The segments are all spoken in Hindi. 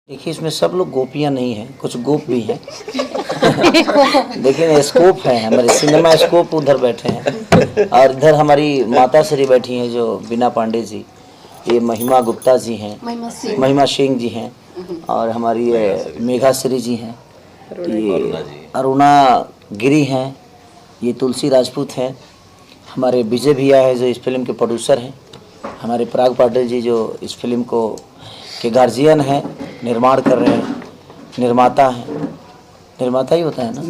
देखिए इसमें सब लोग गोपियाँ नहीं हैं, कुछ गोप भी हैं। लेकिन स्कोप है, हमारे सिनेमा स्कोप उधर बैठे हैं और इधर हमारी माता श्री बैठी हैं जो बीना पांडे जी, ये महिमा गुप्ता जी हैं, महिमा सिंह जी हैं और हमारी ये मेघा श्री जी हैं, ये अरुणा गिरी हैं, ये तुलसी राजपूत हैं, हमारे विजय भैया है जो इस फिल्म के प्रोड्यूसर हैं, हमारे पराग पाटिल जी जो इस फिल्म को के गार्जियन हैं, निर्माण कर रहे हैं, निर्माता हैं, निर्माता ही होता है ना,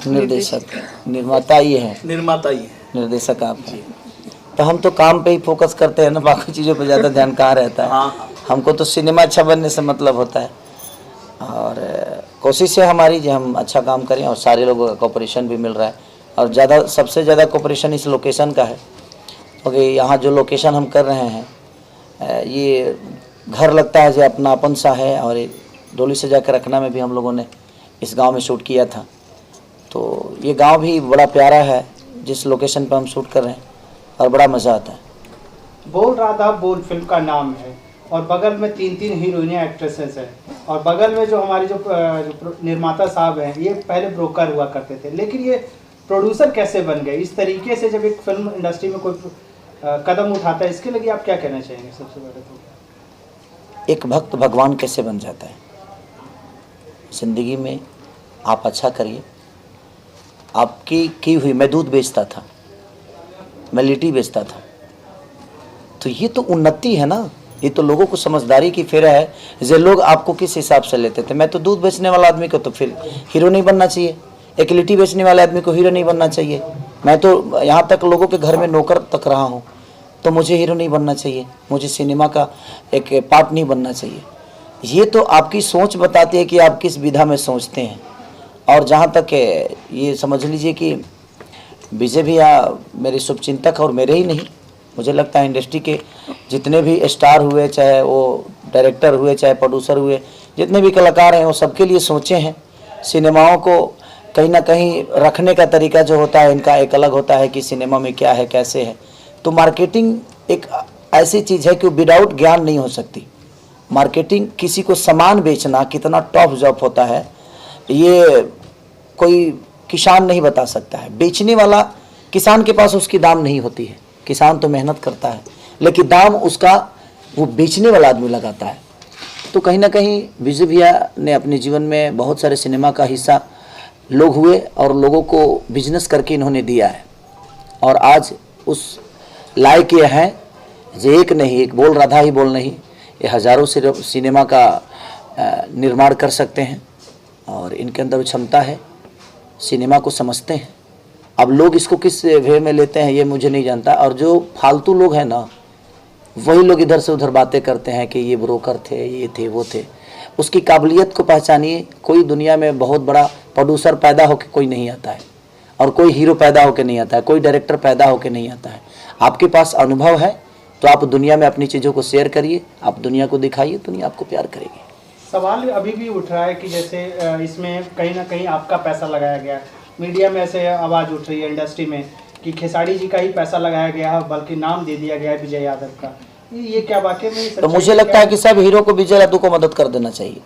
निर्देशक निर्माता ही है, निर्देशक आप हैं। तो हम तो काम पे ही फोकस करते हैं ना, बाकी चीज़ों पे ज़्यादा ध्यान कहाँ रहता है। हमको तो सिनेमा अच्छा बनने से मतलब होता है और कोशिश है हमारी जो हम अच्छा काम करें और सारे लोगों का कोऑपरेशन भी मिल रहा है और सबसे ज़्यादा कोऑपरेशन इस लोकेशन का है क्योंकि यहाँ जो लोकेशन हम कर रहे हैं ये घर लगता है जो अपनापन सा है और डोली सजा कर रखना में भी हम लोगों ने इस गांव में शूट किया था। तो ये गांव भी बड़ा प्यारा है जिस लोकेशन पर हम शूट कर रहे हैं और बड़ा मज़ा आता है। बोल राधा बोल फिल्म का नाम है और बगल में तीन हीरोइनें एक्ट्रेसेस हैं और बगल में जो हमारे जो निर्माता साहब हैं ये पहले ब्रोकर हुआ करते थे, लेकिन ये प्रोड्यूसर कैसे बन गए? इस तरीके से जब एक फिल्म इंडस्ट्री में कोई कदम उठाता है, इसके लिए आप क्या कहना चाहेंगे? सबसे पहले तो एक भक्त भगवान कैसे बन जाता है? ज़िंदगी में आप अच्छा करिए। आपकी की हुई, मैं दूध बेचता था, मैं लिट्टी बेचता था, तो ये तो उन्नति है ना, ये तो लोगों को समझदारी की फेरा है। जो लोग आपको किस हिसाब से लेते थे, मैं तो दूध बेचने वाला आदमी को तो फिर हीरो नहीं बनना चाहिए, एक लिट्टी बेचने वाले आदमी को हीरो नहीं बनना चाहिए। मैं तो यहाँ तक लोगों के घर में नौकर तक रहा हूँ, तो मुझे हीरो नहीं बनना चाहिए, मुझे सिनेमा का एक पार्ट नहीं बनना चाहिए। ये तो आपकी सोच बताती है कि आप किस विधा में सोचते हैं। और जहाँ तक ये समझ लीजिए कि विजय भैया मेरे शुभचिंतक और मेरे ही नहीं, मुझे लगता है इंडस्ट्री के जितने भी स्टार हुए, चाहे वो डायरेक्टर हुए, चाहे प्रोड्यूसर हुए, जितने भी कलाकार हैं वो सबके लिए सोचे हैं। सिनेमाओं को कहीं ना कहीं रखने का तरीका जो होता है इनका एक अलग होता है कि सिनेमा में क्या है, कैसे है। तो मार्केटिंग एक ऐसी चीज़ है कि विदाउट ज्ञान नहीं हो सकती। मार्केटिंग, किसी को सामान बेचना कितना टॉप जॉब होता है ये कोई किसान नहीं बता सकता है। बेचने वाला किसान के पास उसकी दाम नहीं होती है, किसान तो मेहनत करता है लेकिन दाम उसका वो बेचने वाला आदमी लगाता है। तो कहीं ना कहीं विजय भैया ने अपने जीवन में बहुत सारे सिनेमा का हिस्सा लोग हुए और लोगों को बिजनेस करके इन्होंने दिया है और आज उस लायक ये हैं जो एक नहीं, एक बोल राधा ही बोल नहीं, ये हज़ारों सिनेमा का निर्माण कर सकते हैं और इनके अंदर क्षमता है, सिनेमा को समझते हैं। अब लोग इसको किस वे में लेते हैं ये मुझे नहीं जानता, और जो फालतू लोग हैं ना वही लोग इधर से उधर बातें करते हैं कि ये ब्रोकर थे, ये थे, वो थे। उसकी काबिलियत को पहचानिए। कोई दुनिया में बहुत बड़ा प्रोड्यूसर पैदा होकर कोई नहीं आता है और कोई हीरो पैदा होकर नहीं आता है, कोई डायरेक्टर पैदा होकर नहीं आता है। आपके पास अनुभव है तो आप दुनिया में अपनी चीज़ों को शेयर करिए, आप दुनिया को दिखाइए, दुनिया आपको प्यार करेगी। सवाल अभी भी उठ रहा है कि जैसे इसमें कहीं ना कहीं आपका पैसा लगाया गया, मीडिया में ऐसे आवाज़ उठ रही है इंडस्ट्री में कि खेसारी जी का ही पैसा लगाया गया है, बल्कि नाम दे दिया गया है विजय यादव का। ये क्या वाकई में? तो मुझे लगता है कि सब हीरो को विजय यादव को मदद कर देना चाहिए।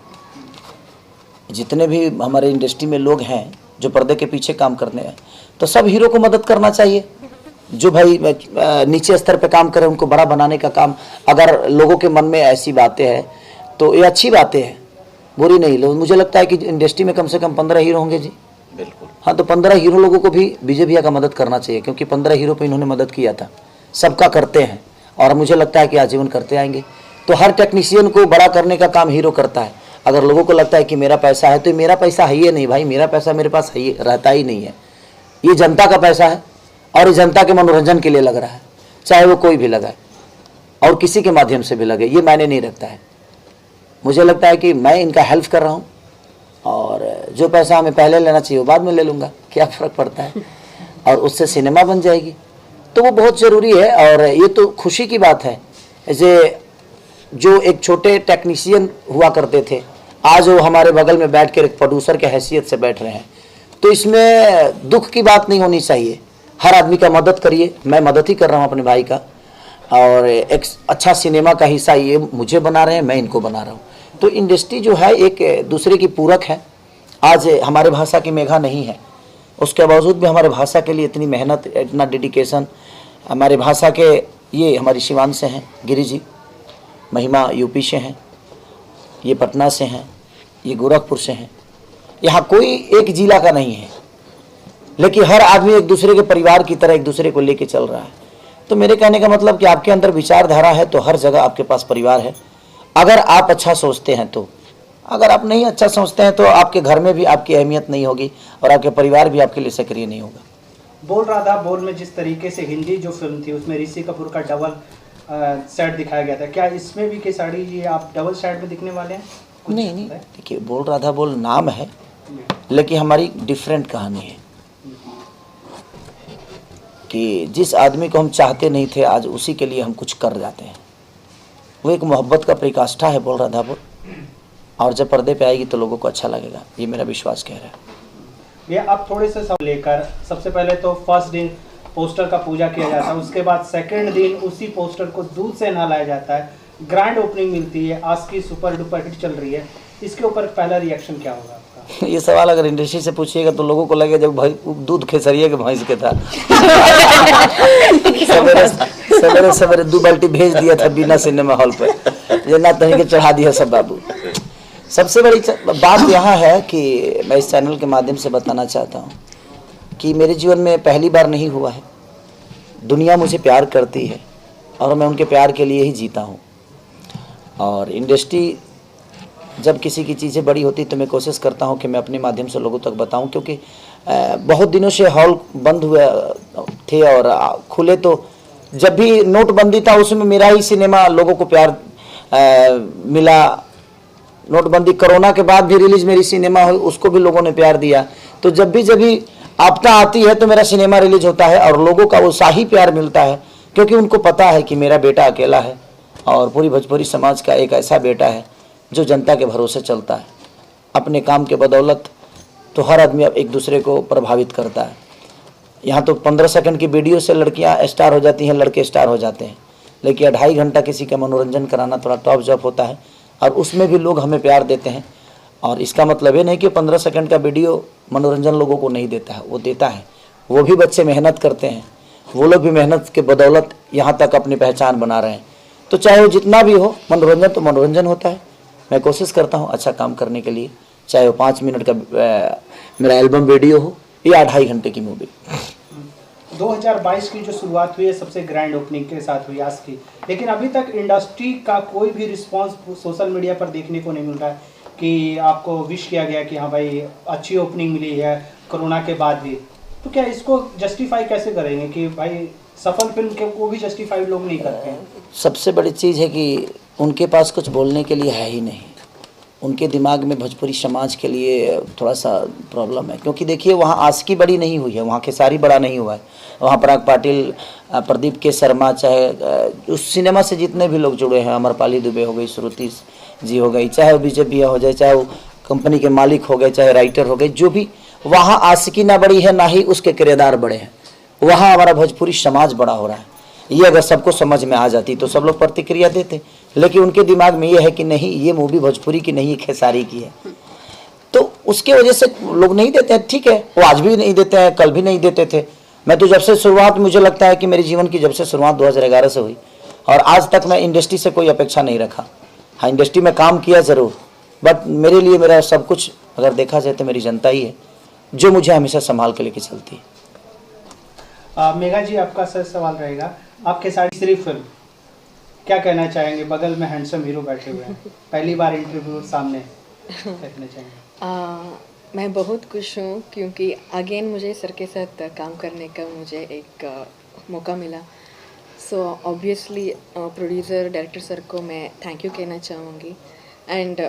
जितने भी हमारे इंडस्ट्री में लोग हैं जो पर्दे के पीछे काम करने हैं, तो सब हीरो को मदद करना चाहिए। जो भाई नीचे स्तर पे काम करें उनको बड़ा बनाने का काम, अगर लोगों के मन में ऐसी बातें हैं तो ये अच्छी बातें हैं, बुरी नहीं। लोग, मुझे लगता है कि इंडस्ट्री में कम से कम 15 हीरो होंगे जी। बिल्कुल हाँ, तो 15 हीरो लोगों को भी विजय भैया का मदद करना चाहिए क्योंकि 15 हीरो पे इन्होंने मदद किया था। सबका करते हैं और मुझे लगता है कि आजीवन करते आएंगे। तो हर टेक्नीशियन को बड़ा करने का काम हीरो करता है। अगर लोगों को लगता है कि मेरा पैसा है, तो मेरा पैसा है ही नहीं भाई, मेरा पैसा मेरे पास है रहता ही नहीं है। ये जनता का पैसा है और ये जनता के मनोरंजन के लिए लग रहा है, चाहे वो कोई भी लगाए और किसी के माध्यम से भी लगे, ये मायने नहीं रखता है। मुझे लगता है कि मैं इनका हेल्प कर रहा हूँ और जो पैसा हमें पहले लेना चाहिए वो बाद में ले लूँगा, क्या फ़र्क पड़ता है, और उससे सिनेमा बन जाएगी। तो वो बहुत ज़रूरी है और ये तो खुशी की बात है। ऐसे जो एक छोटे टेक्नीशियन हुआ करते थे, आज वो हमारे बगल में बैठ कर एक प्रोड्यूसर के हैसियत से बैठ रहे हैं। तो इसमें दुख की बात नहीं होनी चाहिए। हर आदमी का मदद करिए, मैं मदद ही कर रहा हूँ अपने भाई का, और एक अच्छा सिनेमा का हिस्सा ये मुझे बना रहे हैं, मैं इनको बना रहा हूँ। तो इंडस्ट्री जो है एक दूसरे की पूरक है। आज हमारे भाषा की मेघा नहीं है, उसके बावजूद भी हमारे भाषा के लिए इतनी मेहनत, इतना डेडिकेशन। हमारे भाषा के ये हमारी सिवान से हैं गिरी जी, महिमा यूपी से हैं, ये पटना से हैं, ये गोरखपुर से हैं। यहाँ कोई एक जिला का नहीं है, लेकिन हर आदमी एक दूसरे के परिवार की तरह एक दूसरे को लेके चल रहा है। तो मेरे कहने का मतलब कि आपके अंदर विचारधारा है तो हर जगह आपके पास परिवार है, अगर आप अच्छा सोचते हैं तो। अगर आप नहीं अच्छा सोचते हैं तो आपके घर में भी आपकी अहमियत नहीं होगी और आपके परिवार भी आपके लिए सक्रिय नहीं होगा। बोल राधा बोल में जिस तरीके से हिंदी जो फिल्म थी उसमें ऋषि कपूर का डबल सेट दिखाया गया था, क्या इसमें भी केसारी जी आप डबल सेट में दिखने वाले हैं? नहीं, देखिए बोल राधा बोल नाम है, लेकिन हमारी डिफरेंट कहानी है कि जिस आदमी को हम चाहते नहीं थे आज उसी के लिए हम कुछ कर जाते हैं। वो एक मोहब्बत का परिकाष्ठा है बोल राधा बोल, और जब पर्दे पे आएगी तो लोगों को अच्छा लगेगा, ये मेरा विश्वास कह रहा है। ये आप थोड़े से सब लेकर, सबसे पहले तो फर्स्ट दिन पोस्टर का पूजा किया जाता है, उसके बाद सेकंड दिन उसी पोस्टर को दूध से नहलाया जाता है, ग्रैंड ओपनिंग मिलती है, आज की सुपर डुपर हिट चल रही है, इसके ऊपर पहला रिएक्शन क्या होगा आपका? ये सवाल अगर इंडस्ट्री से पूछिएगा तो लोगों को लगेगा जब भाई दूध खेसरिया के भैंस के था सवेरे सवेरे 2 बाल्टी भेज दिया था बिना सिनेमा हॉल पर, ये ना तहीं के चढ़ा दिया सब बाबू। सबसे बड़ी बात यहाँ है कि मैं इस चैनल के माध्यम से बताना चाहता हूँ कि मेरे जीवन में पहली बार नहीं हुआ है, दुनिया मुझे प्यार करती है और मैं उनके प्यार के लिए ही जीता हूँ। और इंडस्ट्री जब किसी की चीज़ें बड़ी होती तो मैं कोशिश करता हूँ कि मैं अपने माध्यम से लोगों तक बताऊँ, क्योंकि बहुत दिनों से हॉल बंद हुए थे और खुले तो जब भी नोटबंदी था उसमें मेरा ही सिनेमा लोगों को प्यार मिला। नोटबंदी कोरोना के बाद भी रिलीज मेरी सिनेमा हुई, उसको भी लोगों ने प्यार दिया। तो जब भी आपदा आती है तो मेरा सिनेमा रिलीज होता है और लोगों का वो शाही प्यार मिलता है, क्योंकि उनको पता है कि मेरा बेटा अकेला है और पूरी भोजपुरी समाज का एक ऐसा बेटा है जो जनता के भरोसे चलता है। अपने काम के बदौलत तो हर आदमी अब एक दूसरे को प्रभावित करता है। यहाँ तो 15 सेकंड की वीडियो से लड़कियाँ स्टार हो जाती हैं, लड़के स्टार हो जाते हैं, लेकिन 2.5 घंटा किसी का मनोरंजन कराना थोड़ा टॉप जॉब होता है और उसमें भी लोग हमें प्यार देते हैं। और इसका मतलब ये नहीं कि 15 सेकंड का वीडियो मनोरंजन लोगों को नहीं देता है, वो देता है। वो भी बच्चे मेहनत करते हैं, वो लोग भी मेहनत के बदौलत यहाँ तक अपनी पहचान बना रहे हैं। तो चाहे वो जितना भी हो, मनोरंजन तो मनोरंजन होता है। मैं कोशिश करता हूँ अच्छा काम करने के लिए, चाहे वो 5 मिनट का मेरा एल्बम वीडियो हो या 2.5 घंटे की मूवी। 2022 की जो शुरुआत हुई है सबसे ग्रैंड ओपनिंग के साथ हुई आज की, लेकिन अभी तक इंडस्ट्री का कोई भी रिस्पांस सोशल मीडिया पर देखने को नहीं मिल रहा है कि आपको विश किया गया कि हाँ भाई अच्छी ओपनिंग मिली है कोरोना के बाद भी। तो क्या इसको जस्टिफाई कैसे करेंगे कि भाई सफल फिल्म के को भी जस्टिफाई लोग नहीं करते हैं? सबसे बड़ी चीज़ है कि उनके पास कुछ बोलने के लिए है ही नहीं। उनके दिमाग में भोजपुरी समाज के लिए थोड़ा सा प्रॉब्लम है, क्योंकि देखिए वहाँ आशिकी बड़ी नहीं हुई है, वहाँ खेसारी बड़ा नहीं हुआ है, वहाँ पराग पाटिल, प्रदीप के शर्मा, चाहे उस सिनेमा से जितने भी लोग जुड़े हैं, अमरपाली दुबे हो गई, श्रुति जी हो गई, चाहे वो बीजेपी हो जाए, चाहे वो कंपनी के मालिक हो गए, चाहे राइटर हो गए, जो भी, वहाँ आशिकी ना बड़ी है ना ही उसके किरदार बड़े हैं। वहाँ हमारा भोजपुरी समाज बड़ा हो रहा है। ये अगर सबको समझ में आ जाती तो सब लोग प्रतिक्रिया देते, लेकिन उनके दिमाग में ये है कि नहीं ये मूवी भोजपुरी की नहीं, खेसारी की है, तो उसके वजह से लोग नहीं देते हैं। ठीक है, वो आज भी नहीं देते हैं, कल भी नहीं देते थे। मैं तो जब से शुरुआत, मुझे लगता है कि मेरे जीवन की जब से शुरुआत 2011 से हुई और आज तक मैं इंडस्ट्री से कोई अपेक्षा नहीं रखा। हाँ, इंडस्ट्री में काम किया ज़रूर, बट मेरे लिए मेरा सब कुछ अगर देखा जाए तो मेरी जनता ही है जो मुझे हमेशा संभाल के लेके चलती है। मेघा जी, आपका सर सवाल रहेगा, आपके साथ तीसरी फिल्म, क्या कहना चाहेंगे? बगल में हैंडसम हीरो बैठे हुए हैं, पहली बार इंटरव्यू सामने, क्या कहना चाहेंगे? मैं बहुत खुश हूँ क्योंकि अगेन मुझे सर के साथ काम करने का मुझे एक मौका मिला। So obviously producer director sir को मैं थैंक यू कहना चाहूँगी। एंड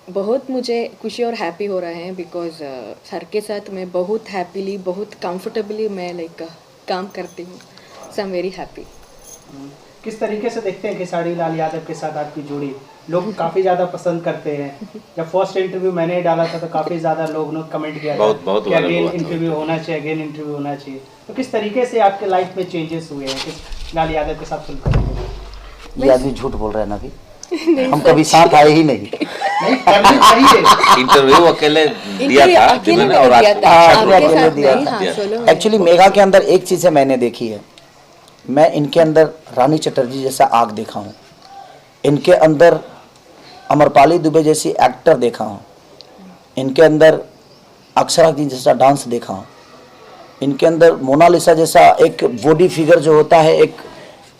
बहुत मुझे खुशी और हैप्पी हो रहा है बिकॉज सर के साथ मैं बहुत हैप्पीली, बहुत कंफर्टेबली मैं काम करती हूँ। सो आई एम वेरी हैप्पी। किस तरीके से देखते हैं खेसारी लाल यादव के साथ आपकी जोड़ी? लोग काफ़ी ज़्यादा पसंद करते हैं। जब फर्स्ट इंटरव्यू मैंने डाला था तो काफ़ी ज़्यादा लोग ने कमेंट किया कि अगेन इंटरव्यू होना चाहिए, अगेन इंटरव्यू होना चाहिए। तो किस तरीके से आपके लाइफ में चेंजेस हुए हैं लाल यादव के साथ फिल्म करने के? ये आदमी झूठ बोल रहा है ना, भी हम कभी साथ आए ही नहीं। नहीं करनी चाहिए। इंटरव्यू अकेले दिया इंटरव्यू था अकेले जिन्होंने, मैंने और दिया आज था, हाँ, आपके अकेले साथ दिया नहीं, था। हाँ, सोलो में। एक्चुअली मेघा के अंदर एक चीज़ है मैंने देखी है, मैं इनके अंदर रानी चटर्जी जैसा आग देखा हूँ, इनके अंदर अमरपाली दुबे जैसी एक्टर देखा हूँ, इनके अंदर अक्षरा जी जैसा डांस देखा हूँ, इनके अंदर मोनालिसा जैसा एक बॉडी फिगर जो होता है, एक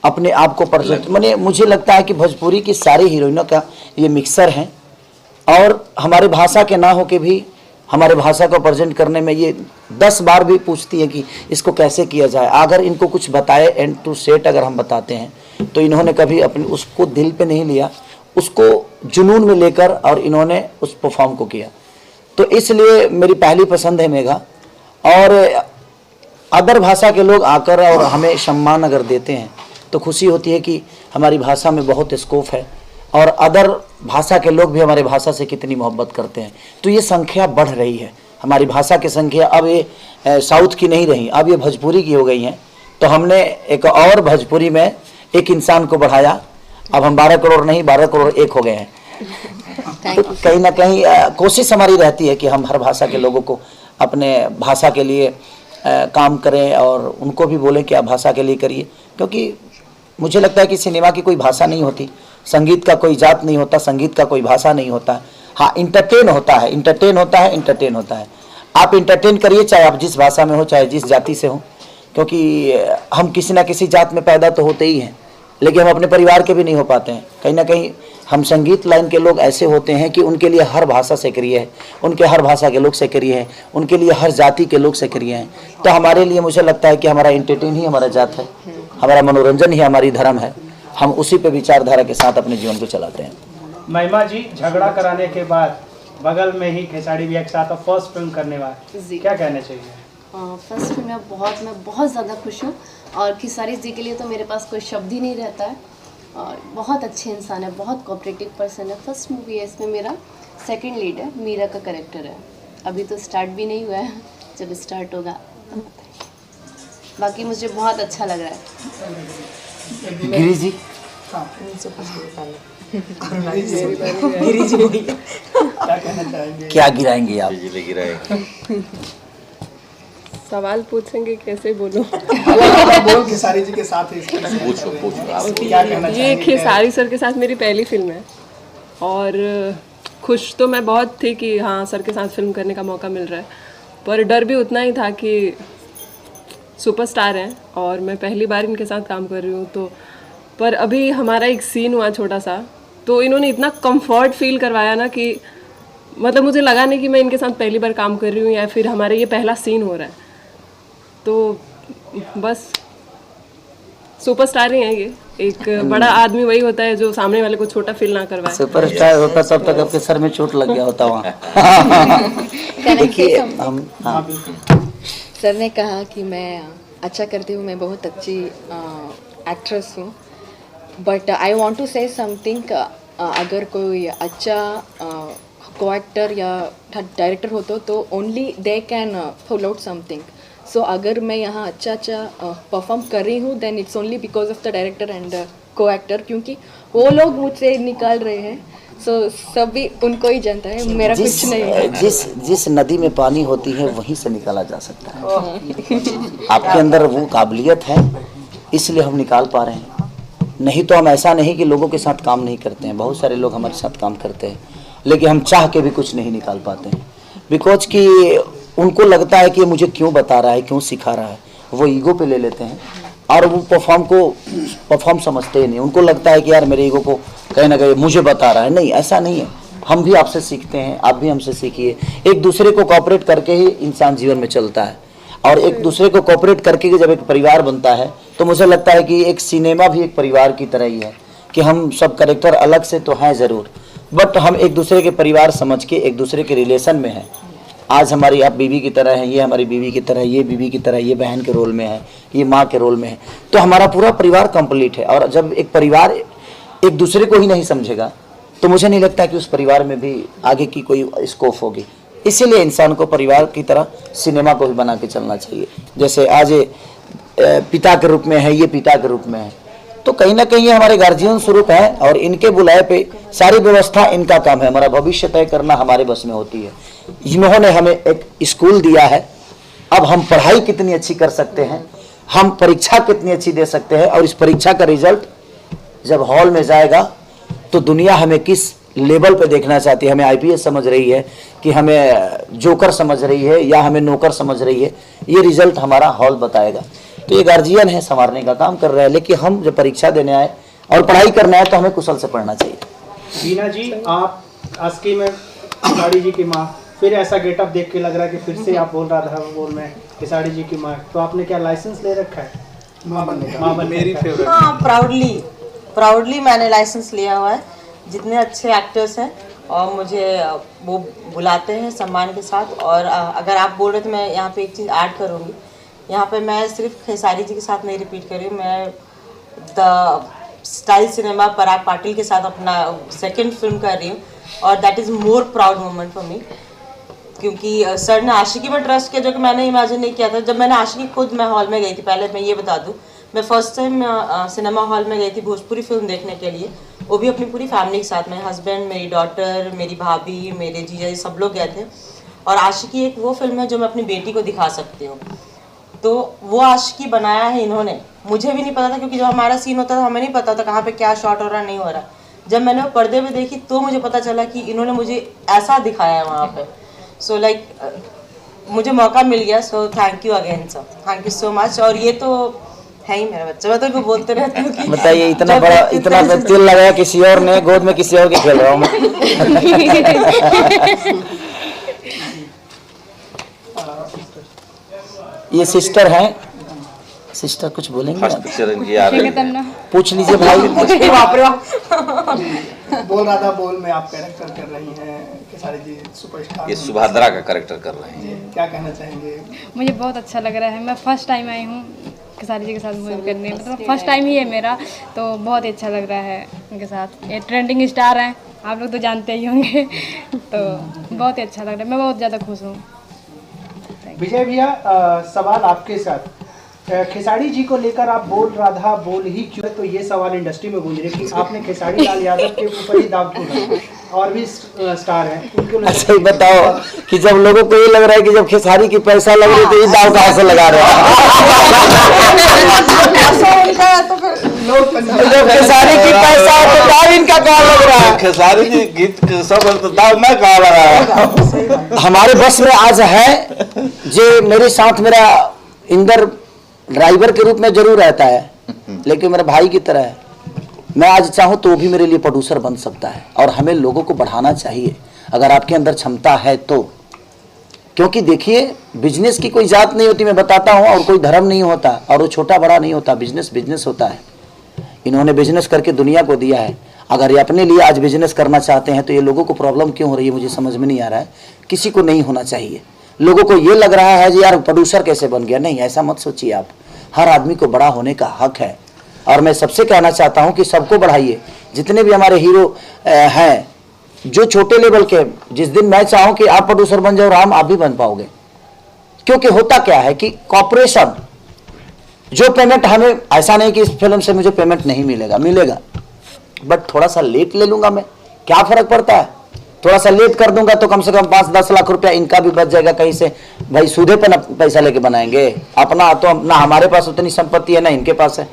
अपने आप को प्रेजेंट, मैंने मुझे लगता है कि भोजपुरी की सारी हीरोइनों का ये मिक्सर हैं, और हमारे भाषा के ना हो के भी हमारे भाषा को प्रेजेंट करने में ये 10 बार भी पूछती है कि इसको कैसे किया जाए। अगर इनको कुछ बताए एंड टू सेट अगर हम बताते हैं तो इन्होंने कभी अपने उसको दिल पे नहीं लिया, उसको जुनून में लेकर और इन्होंने उस परफॉर्म को किया। तो इसलिए मेरी पहली पसंद है मेघा। और अदर भाषा के लोग आकर और हमें सम्मान अगर देते हैं तो खुशी होती है कि हमारी भाषा में बहुत स्कोप है, और अदर भाषा के लोग भी हमारे भाषा से कितनी मोहब्बत करते हैं। तो ये संख्या बढ़ रही है, हमारी भाषा की संख्या अब ये साउथ की नहीं रही, अब ये भोजपुरी की हो गई हैं। तो हमने एक और भोजपुरी में एक इंसान को बढ़ाया, अब हम 12 करोड़ नहीं 12 करोड़ 1 हो गए हैं। तो कहीं ना कहीं कोशिश हमारी रहती है कि हम हर भाषा के लोगों को अपने भाषा के लिए काम करें, और उनको भी बोलें कि आप भाषा के लिए करिए, क्योंकि मुझे लगता है कि सिनेमा की कोई भाषा नहीं होती, संगीत का कोई जात नहीं होता, संगीत का कोई भाषा नहीं होता। हाँ, इंटरटेन होता है, इंटरटेन होता है, इंटरटेन होता है। आप इंटरटेन करिए, चाहे आप जिस भाषा में हो, चाहे जिस जाति से हो, क्योंकि हम किसी ना किसी जात में पैदा तो होते ही हैं, लेकिन हम अपने परिवार के भी नहीं हो पाते हैं। कहीं ना कहीं हम संगीत लाइन के लोग ऐसे होते हैं कि उनके लिए हर भाषा सक्रिय है, उनके हर भाषा के लोग सक्रिय हैं, उनके लिए हर जाति के लोग सक्रिय हैं। तो हमारे लिए मुझे लगता है कि हमारा इंटरटेन ही हमारा जात है, हमारा मनोरंजन ही हमारी धर्म है, हम उसी पे विचारधारा के साथ अपने जीवन को चलाते हैं। महिमा जी, झगड़ा कराने के बाद बगल में ही खेसारी भैया के साथ फर्स्ट फिल्म करने वाले, जी। क्या कहना चाहिए? फर्स्ट फिल्म में मैं बहुत ज़्यादा खुश हूँ, और खेसारी जी के लिए तो मेरे पास कोई शब्द ही नहीं रहता है, और बहुत अच्छे इंसान है, बहुत कोऑपरेटिव पर्सन है। फर्स्ट मूवी है, इसमें मेरा सेकंड लीड है, मीरा का कैरेक्टर है। अभी तो स्टार्ट भी नहीं हुआ है, जब स्टार्ट होगा तब बताएंगे। बाकी मुझे बहुत अच्छा लग रहा है। गिरी जी, क्या कहना चाहेंगे? क्या गिराएंगे आप? बिजली गिराए। सवाल पूछेंगे, कैसे बोलूं? बोल खेसारी जी के साथ है इसके बारे में। पूछो आप। क्या कहना ये चाहेंगे? खेसारी सर के साथ मेरी पहली फिल्म है, और खुश तो मैं बहुत थी कि हाँ सर के साथ फिल्म करने का मौका मिल रहा है, पर डर भी उतना ही था कि सुपरस्टार हैं और मैं पहली बार इनके साथ काम कर रही हूँ। तो पर अभी हमारा एक सीन हुआ छोटा सा, तो इन्होंने इतना कंफर्ट फील करवाया ना कि मतलब मुझे लगा नहीं कि मैं इनके साथ पहली बार काम कर रही हूँ या फिर हमारे ये पहला सीन हो रहा है। तो बस सुपरस्टार ही है ये, एक बड़ा आदमी वही होता है जो सामने वाले को छोटा फील ना करवाए। सुपरस्टार होता तब तक आपके सर में चोट लग गया होता वहाँ। देखिए हम, हाँ, सर ने कहा कि मैं अच्छा करती हूँ, मैं बहुत अच्छी एक्ट्रेस हूँ, but I want to say something. अगर कोई अच्छा को एक्टर या डायरेक्टर हो तो only they can pull out something. So अगर मैं यहाँ अच्छा परफॉर्म कर रही हूँ then it's only because of the director and co-actor, क्योंकि वो लोग मुझसे निकाल रहे हैं। सो सभी उनको ही जानता है, मेरा कुछ नहीं है। जिस नदी में पानी होती है वहीं से निकाला जा सकता है। आपके अंदर वो काबिलियत है, इसलिए हम निकाल पा रहे हैं। नहीं तो हम ऐसा नहीं कि लोगों के साथ काम नहीं करते हैं, बहुत सारे लोग हमारे साथ काम करते हैं, लेकिन हम चाह के भी कुछ नहीं निकाल पाते हैं, बिकॉज कि उनको लगता है कि ये मुझे क्यों बता रहा है, क्यों सिखा रहा है। वो ईगो पे ले लेते हैं और वो परफॉर्म समझते ही नहीं। उनको लगता है कि यार मेरे ईगो को कहीं ना कहीं मुझे बता रहा है। नहीं, ऐसा नहीं है। हम भी आपसे सीखते हैं, आप भी हमसे सीखिए। एक दूसरे को कोऑपरेट करके ही इंसान जीवन में चलता है, और एक दूसरे को कोऑपरेट करके जब एक परिवार बनता है तो मुझे लगता है कि एक सिनेमा भी एक परिवार की तरह ही है, कि हम सब कैरेक्टर अलग से तो हैं ज़रूर, बट हम एक दूसरे के परिवार समझ के एक दूसरे के रिलेशन में हैं। आज हमारी आप बीवी की तरह है, ये हमारी बीवी की तरह, ये बीवी की तरह, ये बहन के रोल में है, ये माँ के रोल में है। तो हमारा पूरा परिवार कंप्लीट है। और जब एक परिवार एक दूसरे को ही नहीं समझेगा तो मुझे नहीं लगता कि उस परिवार में भी आगे की कोई स्कोप होगी। इसीलिए इंसान को परिवार की तरह सिनेमा को भी बना के चलना चाहिए। जैसे आज पिता के रूप में है, ये पिता के रूप में है, तो कहीं ना कहीं ये हमारे गार्जियन स्वरूप है, और इनके बुलाए पे सारी व्यवस्था इनका काम है, हमारा भविष्य तय करना हमारे बस में होती है। इन्होंने हमें एक स्कूल दिया है, अब हम पढ़ाई कितनी अच्छी कर सकते हैं, हम परीक्षा कितनी अच्छी दे सकते हैं, और इस परीक्षा का रिजल्ट जब हॉल में जाएगा तो दुनिया हमें किस लेवल पे देखना चाहती है। हमें आईपीएस समझ रही है कि हमें जोकर समझ रही है या हमें नौकर समझ रही है, ये रिजल्ट हमारा हॉल बताएगा। तो ये गार्जियन है, संवारने का काम कर रहा है, लेकिन हम जब परीक्षा देने आए और पढ़ाई करना है तो हमें कुशल से पढ़ना चाहिए। बीना जी, आप आस्की में खिसाड़ी जी की माँ, फिर ऐसा गेटअप देख के लग रहा है कि फिर से आप बोल रहा था बोल में खिसाड़ी जी की माँ, तो आपने क्या लाइसेंस ले रखा है माँ बनने का? माँ बनने का। हाँ, प्राउडली मैंने लाइसेंस लिया हुआ है। जितने अच्छे एक्टर्स हैं और मुझे वो बुलाते हैं सम्मान के साथ। और अगर आप बोल रहे तो मैं यहाँ पे एक चीज़ ऐड करूँगी, यहाँ पे मैं सिर्फ खेसारी जी के साथ नहीं रिपीट कर रही हूँ, मैं द स्टाइल सिनेमा पराग पाटिल के साथ अपना सेकंड फिल्म कर रही हूँ, और that is more proud moment for me, क्योंकि सर ने आशिकी में ट्रस्ट किया जो कि मैंने इमेजिन नहीं किया था। जब मैंने आशिकी खुद मैं हॉल में गई थी, पहले मैं ये बता दूं, मैं फर्स्ट टाइम सिनेमा हॉल में गई थी भोजपुरी फिल्म देखने के लिए, वो भी अपनी पूरी फैमिली के साथ, मेरे हस्बैंड, मेरी डॉटर, मेरी भाभी, मेरे जीजा जी, सब लोग गए थे। और आशिकी एक वो फिल्म है जो मैं अपनी बेटी को दिखा सकती हूँ, तो वो आशिकी बनाया है इन्होंने। मुझे भी नहीं पता था, क्योंकि जब हमारा सीन होता था हमें नहीं पता था कहाँ पे क्या शॉट हो रहा नहीं हो रहा। जब मैंने वो पर्दे में देखी तो मुझे पता चला कि इन्होंने मुझे ऐसा दिखाया है वहाँ पे। सो लाइक मुझे मौका मिल गया, so thank you again sir, thank you so much. और ये तो है ही मेरा बच्चा, मैं तो इनको बोलते रहती हूँ कि बताइए, इतना बड़ा इतना तिल लगाया किसी और ने, गोद में किसी और के खेल रहा हूँ मैं। ये सिस्टर हैं, सिस्टर कुछ बोलेंगे? फर्स्ट पिक्चर इनकी आ रही है। पूछ लीजिए भाई। बोल रहा था बोल में आप कैरेक्टर कर रही हैं खेसारी जी, सुपरस्टार। ये सुभद्रा का कैरेक्टर कर रहे हैं। क्या कहना चाहेंगे? मुझे बहुत अच्छा लग रहा है, मैं फर्स्ट टाइम आई हूँ खेसारी जी के साथ मूवी करने, मतलब फर्स्ट टाइम ही है मेरा, तो बहुत ही अच्छा लग रहा है उनके साथ। ये ट्रेंडिंग स्टार हैं, आप लोग तो जानते ही होंगे, तो बहुत ही अच्छा लग रहा है, मैं बहुत ज़्यादा खुश हूँ। विजय भैया, सवाल आपके साथ, खेसारी जी को लेकर आप बोल राधा बोल ही क्यों, तो ये सवाल इंडस्ट्री में गूंज रहे कि आपने खेसारी लाल यादव के ऊपर ही दाव क्यों लगाया? और भी स्टार हैं उनको। अच्छा ही बताओ कि जब लोगों को ये लग रहा है कि जब खेसारी की पैसा लग रही तो ये दाव कहाँ से लगा रहे हैं? जब खेसारी की पैसा है तो दाव इनका कहाँ लग रहा है? खेसारी जी गीत सब तो दाव मैं कहाँ लगा? हमारे बस में आज है जो मेरे साथ, मेरा इंदर ड्राइवर के रूप में जरूर रहता है, लेकिन मेरे भाई की तरह है। मैं आज चाहूँ तो वो भी मेरे लिए प्रोड्यूसर बन सकता है, और हमें लोगों को बढ़ाना चाहिए अगर आपके अंदर क्षमता है तो। क्योंकि देखिए, बिजनेस की कोई जात नहीं होती, मैं बताता हूँ, और कोई धर्म नहीं होता, और वो छोटा बड़ा नहीं होता, बिजनेस बिजनेस होता है। इन्होंने बिजनेस करके दुनिया को दिया है। अगर ये अपने लिए आज बिजनेस करना चाहते हैं तो ये लोगों को प्रॉब्लम क्यों हो रही है मुझे समझ में नहीं आ रहा है। किसी को नहीं होना चाहिए। लोगों को ये लग रहा है कि यार प्रोड्यूसर कैसे बन गया, नहीं, ऐसा मत सोचिए आप। हर आदमी को बड़ा होने का हक है, और मैं सबसे कहना चाहता हूं कि सबको बढ़ाइए। जितने भी हमारे हीरो हैं जो छोटे लेवल के, जिस दिन मैं चाहूं कि आप प्रोड्यूसर बन जाओ, राम आप भी बन पाओगे। क्योंकि होता क्या है कि कॉर्पोरेशन जो पेमेंट हमें, ऐसा नहीं कि इस फिल्म से मुझे पेमेंट नहीं मिलेगा, मिलेगा, बट थोड़ा सा लेट ले लूंगा मैं, क्या फर्क पड़ता है? थोड़ा सा लेट कर दूंगा तो कम से कम 5-10 लाख रुपया इनका भी बच जाएगा कहीं से। भाई सूदे पे ना पैसा लेके बनाएंगे, अपना तो ना हमारे पास उतनी संपत्ति है ना इनके पास है,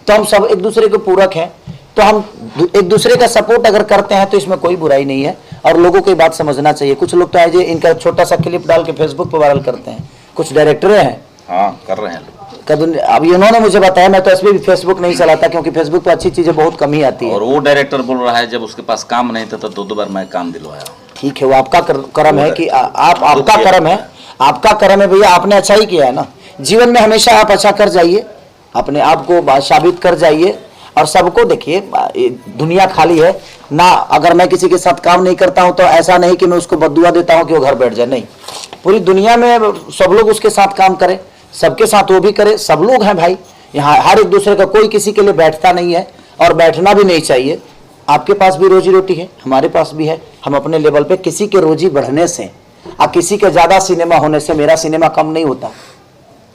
तो हम सब एक दूसरे के पूरक हैं। तो हम एक दूसरे का सपोर्ट अगर करते हैं तो इसमें कोई बुराई नहीं है, और लोगों को ये बात समझना चाहिए। कुछ लोग तो है जो इनका छोटा सा क्लिप डाल के फेसबुक पर वायरल करते हैं, कुछ डायरेक्टर हैं, हाँ कर रहे हैं लोग। अब इन्होंने मुझे बताया, मैं तो इसमें भी फेसबुक नहीं चलाता क्योंकि फेसबुक पर अच्छी चीजें बहुत कम ही आती है। और वो डायरेक्टर बोल रहा है जब उसके पास काम नहीं था तो 2-2 बार मैं काम दिलवाया। ठीक है, वो आपका कर्म है कि आपका कर्म है, आपका कर्म है भैया, आपने अच्छा ही किया है ना। जीवन में हमेशा आप अच्छा कर जाइए, अपने आप को साबित कर जाइए, और सबको देखिए, दुनिया खाली है ना। अगर मैं किसी के साथ काम नहीं करता हूं तो ऐसा नहीं कि मैं उसको बद्दुआ देता हूं कि वो घर बैठ जाए, नहीं। पूरी दुनिया में सब लोग उसके साथ काम करें, सबके साथ वो भी करे, सब लोग हैं भाई यहाँ, हर एक दूसरे का, कोई किसी के लिए बैठता नहीं है और बैठना भी नहीं चाहिए। आपके पास भी रोजी रोटी है, हमारे पास भी है, हम अपने लेवल पे, किसी के रोजी बढ़ने से और किसी के ज्यादा सिनेमा होने से मेरा सिनेमा कम नहीं होता।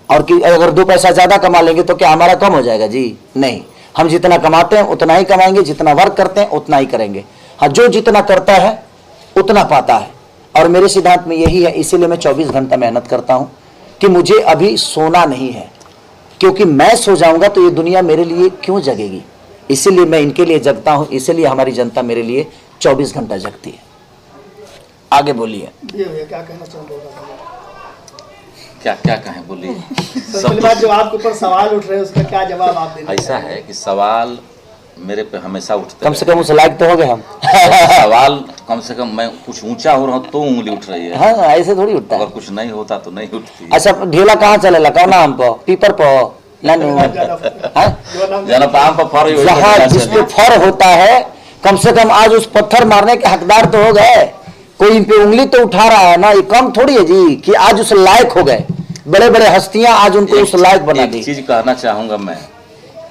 और कि अगर 2 पैसा ज्यादा कमा लेंगे तो क्या हमारा कम हो जाएगा? जी नहीं, हम जितना कमाते हैं उतना ही कमाएंगे, जितना वर्क करते हैं उतना ही करेंगे। हाँ, जो जितना करता है उतना पाता है, और मेरे सिद्धांत में यही है। इसीलिए मैं 24 घंटा मेहनत करता हूं कि मुझे अभी सोना नहीं है, क्योंकि मैं सो जाऊंगा तो ये दुनिया मेरे लिए क्यों जगेगी। इसीलिए मैं इनके लिए जगता हूं, इसीलिए हमारी जनता मेरे लिए 24 घंटा जगती है। आगे बोलिए। क्या कहना चाहूँगा? क्या क्या कहें, बोलिए। सबसे बात जो आपके ऊपर सवाल उठ रहे हैं उसका क्या जवाब आप देना? ऐसा है कि सवाल मेरे पे हमेशा उठते कम से कम उस लायक तो हो गए हम। सवाल कम से कम मैं कुछ ऊंचा हो रहा हूँ तो उंगली उठ रही है। हाँ, ऐसे थोड़ी उठता है। अगर कुछ नहीं होता तो नहीं उठती। अच्छा, ढेला कहाँ चलेला? कौन आम पर? पीपर पर? लानू? जनपाम पर फर ही जहाँ जिसपे फर होता है, कम से कम आज उस पत्थर मारने के हकदार तो हो गए। कोई इन पे उंगली तो उठा रहा है ना, ये कम थोड़ी है जी कि आज उस लायक हो गए। बड़े बड़े हस्तियां आज उनको उस लायक बना दी। एक चीज कहना चाहूंगा मैं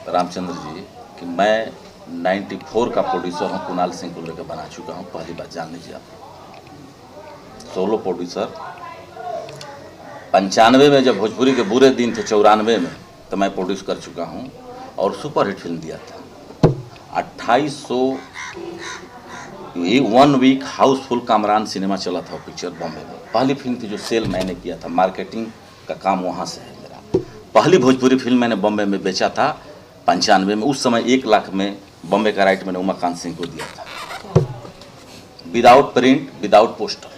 रामचंद्र जी कि मैं 94 का प्रोड्यूसर हूँ, कुणाल सिंह को लेकर बना चुका हूँ। पहली बात जान लीजिए आप, सोलो प्रोड्यूसर। 95 में जब भोजपुरी के बुरे दिन थे, 94 में, तो मैं प्रोड्यूस कर चुका हूँ और सुपरहिट फिल्म दिया था। 2800 1 वीक हाउसफुल कामरान सिनेमा चला था पिक्चर बॉम्बे में। पहली फिल्म थी जो सेल मैंने किया था, मार्केटिंग का काम वहाँ से है मेरा। पहली भोजपुरी फिल्म मैंने बॉम्बे में बेचा था 95 में। उस समय 1 लाख में बॉम्बे का राइट मैंने उमाकांत सिंह को दिया था, विदाउट प्रिंट, विदाउट पोस्टर।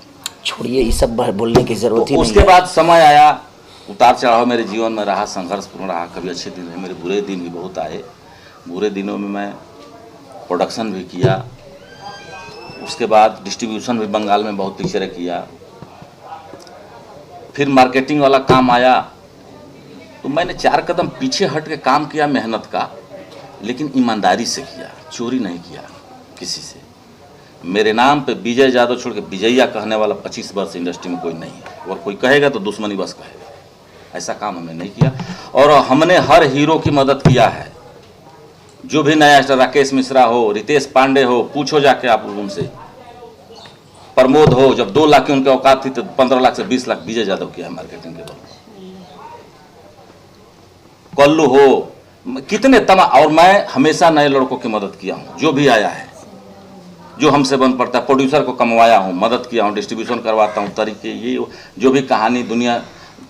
छोड़िए, ये सब बोलने की जरूरत ही नहीं है। उसके बाद समय आया, उतार चढ़ाव मेरे जीवन में रहा, संघर्षपूर्ण रहा। कभी अच्छे दिन रहे, मेरे बुरे दिन भी बहुत आए। बुरे दिनों में मैं प्रोडक्शन भी किया, उसके बाद डिस्ट्रीब्यूशन भी बंगाल में बहुत पिक्चरें किया। फिर मार्केटिंग वाला काम आया तो मैंने 4 कदम पीछे हट के काम किया, मेहनत का, लेकिन ईमानदारी से किया, चोरी नहीं किया किसी से। मेरे नाम पे विजय यादव छोड़ के विजयया कहने वाला 25 वर्ष इंडस्ट्री में कोई नहीं है, और कोई कहेगा तो दुश्मनी बस कहेगा। ऐसा काम हमने नहीं किया, और हमने हर हीरो की मदद किया है। जो भी नया स्टार, राकेश मिश्रा हो, रितेश पांडे हो, पूछो जाके आप उनसे। प्रमोद हो, जब 2 लाख की उनके औकात थी तो 15 लाख से 20 लाख विजय यादव किया है मार्केटिंग के बल। कल्लू हो, कितने और मैं हमेशा नए लड़कों की मदद किया हूँ। जो भी आया है, जो हमसे बन पड़ता है, प्रोड्यूसर को कमवाया हूँ, मदद किया हूँ, डिस्ट्रीब्यूशन करवाता हूँ, तरीके ये जो भी कहानी दुनिया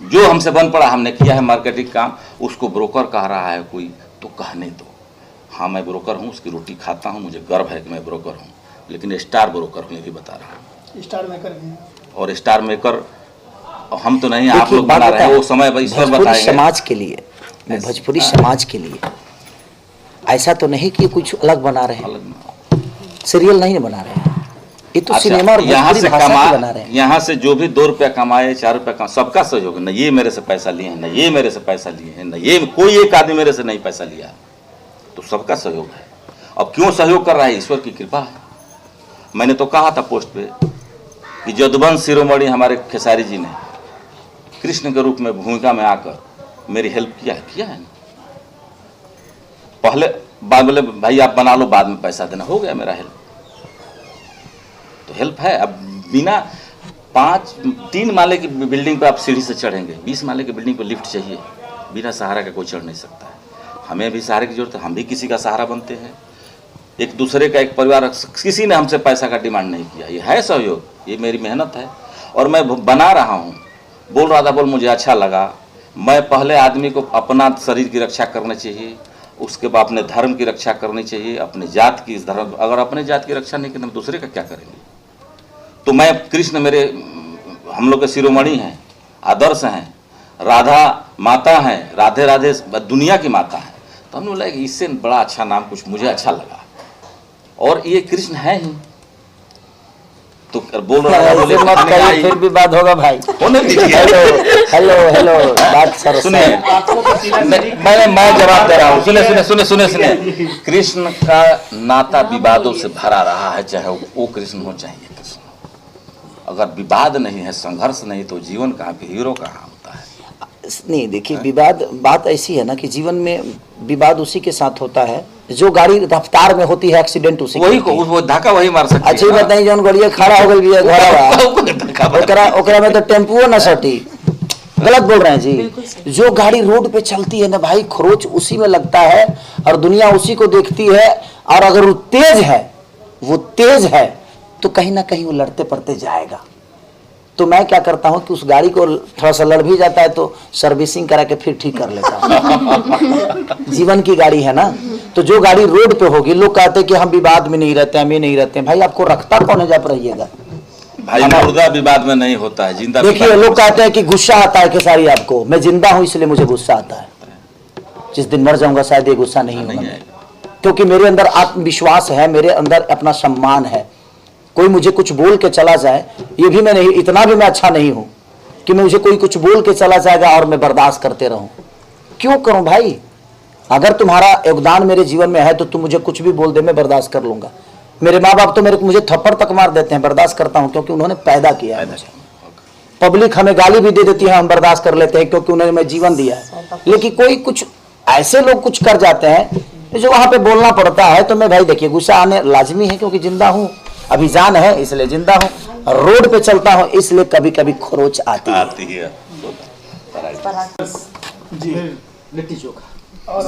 जो हमसे बन पड़ा हमने किया है मार्केटिंग काम। उसको ब्रोकर कह रहा है कोई तो कहने दो। हाँ, मैं ब्रोकर हूँ, उसकी रोटी खाता हूँ, मुझे गर्व है कि मैं ब्रोकर हूँ, लेकिन स्टार ब्रोकर हूँ, ये भी बता रहा हूँ। स्टार मेकर भी, और स्टार मेकर हम तो नहीं, आप लोग बना रहे हैं, वो समय ईश्वर बताएंगे। समाज के लिए, भोजपुरी समाज के लिए ऐसा तो नहीं कि कुछ अलग बना रहे हैं, सीरियल नहीं बना रहे हैं, ये तो सिनेमा और यहाँ से बना रहे हैं। यहाँ से जो भी 2 रुपया कमाए, 4 रुपया कमाए, सबका सहयोग है। न ये मेरे से पैसा लिए हैं, न ये मेरे से पैसा लिए हैं, न ये कोई एक आदमी मेरे से नहीं पैसा लिया, तो सबका सहयोग है। अब क्यों सहयोग कर रहा है? ईश्वर की कृपा है। मैंने तो कहा था पोस्ट पे कि जदुवंश शिरोमणि हमारे खेसारी जी ने कृष्ण के रूप में भूमिका में आकर मेरी हेल्प किया है ना। पहले बाद बोले भाई आप बना लो, बाद में पैसा देना, हो गया मेरा हेल्प। तो हेल्प है। अब बिना 3 माले की बिल्डिंग पे आप सीढ़ी से चढ़ेंगे, 20 माले की बिल्डिंग पे लिफ्ट चाहिए, बिना सहारा का कोई चढ़ नहीं सकता है। हमें भी सहारे की जरूरत है, हम भी किसी का सहारा बनते हैं, एक दूसरे का, एक परिवार। किसी ने हमसे पैसा का डिमांड नहीं किया, ये है सहयोग, ये मेरी मेहनत है और मैं बना रहा हूँ। बोल रहा था, बोल मुझे अच्छा लगा। मैं पहले आदमी को अपना शरीर की रक्षा करनी चाहिए, उसके बाद अपने धर्म की रक्षा करनी चाहिए, अपने जात की। धर्म अगर अपने जात की रक्षा नहीं करें तो दूसरे का क्या करेंगे? तो मैं, कृष्ण मेरे, हम लोग के शिरोमणि हैं, आदर्श हैं, राधा माता हैं, राधे राधे दुनिया की माता हैं। तो हमने बोला कि इससे बड़ा अच्छा नाम कुछ मुझे अच्छा लगा, और ये कृष्ण है ही। तो बोल रहा है, बोले मत करिए, फिर भी बात होगा भाई। होने दीजिए। हेलो बात सर सुनिए, मैं जवाब दे रहा हूँ। सुने। कृष्ण का नाता विवादों से भरा रहा है, चाहे वो कृष्ण हो चाहे ये कृष्ण हो। अगर विवाद नहीं है, संघर्ष नहीं, तो जीवन कहाँ पे, हीरो कहाँ होता है? नहीं, देखिए, विवाद बात ऐसी है ना कि जीवन में विवाद उसी के साथ होता है जो गाड़ी रफ्तार में होती है, एक्सीडेंट उसी वही को वो धक्का वही मार सकती है। अच्छी बात नहीं, जौन गाड़िया खड़ा हो गई है ओकरा में तो टेम्पुओ ना सटी। गलत बोल रहे हैं जी। जो गाड़ी रोड पे चलती है ना भाई, खरोच उसी में लगता है और दुनिया उसी को देखती है, और अगर वो तेज है वो तेज है तो कहीं ना कहीं वो लड़ते पड़ते जाएगा। तो मैं क्या करता हूं कि उस गाड़ी को थोड़ा सा लड़ भी जाता है तो सर्विसिंग करा के फिर ठीक कर लेता हूं। जीवन की गाड़ी है ना, तो जो गाड़ी रोड पे होगी, लोग कहते हैं कि हम विवाद में नहीं रहते, हम ये नहीं रहते हैं। भाई आपको रखता कौन है जब रहिएगा? भाई मुर्दा विवाद में नहीं होता है, जिंदा। देखिए लोग कहते हैं कि गुस्सा आता है खेसारी आपको, मैं जिंदा हूं इसलिए मुझे गुस्सा आता है। जिस दिन मर जाऊंगा शायद ये गुस्सा नहीं होगा, क्योंकि मेरे अंदर आत्मविश्वास है, मेरे अंदर अपना सम्मान है। कोई मुझे कुछ बोल के चला जाए, ये भी मैं नहीं, इतना भी मैं अच्छा नहीं हूं कि मुझे कोई कुछ बोल के चला जाएगा और मैं बर्दाश्त करते रहूं। क्यों करूं भाई? अगर तुम्हारा योगदान मेरे जीवन में है तो तुम मुझे कुछ भी बोल दे, मैं बर्दाश्त कर लूंगा। मेरे माँ बाप तो मुझे थप्पड़ तक मार देते हैं, बर्दाश्त करता हूं क्योंकि उन्होंने पैदा किया है मुझे। पब्लिक हमें गाली भी दे देती है, हम बर्दाश्त कर लेते हैं क्योंकि उन्होंने मैं जीवन दिया है। लेकिन कोई कुछ ऐसे लोग कुछ कर जाते हैं जो वहां पे बोलना पड़ता है, तो मैं भाई देखिए गुस्सा आने लाजमी है, क्योंकि जिंदा हूं, अभी जान है इसलिए जिंदा हूं, रोड पे चलता हूं इसलिए कभी कभी खरोच आती है। जी लिट्टी चोखा। और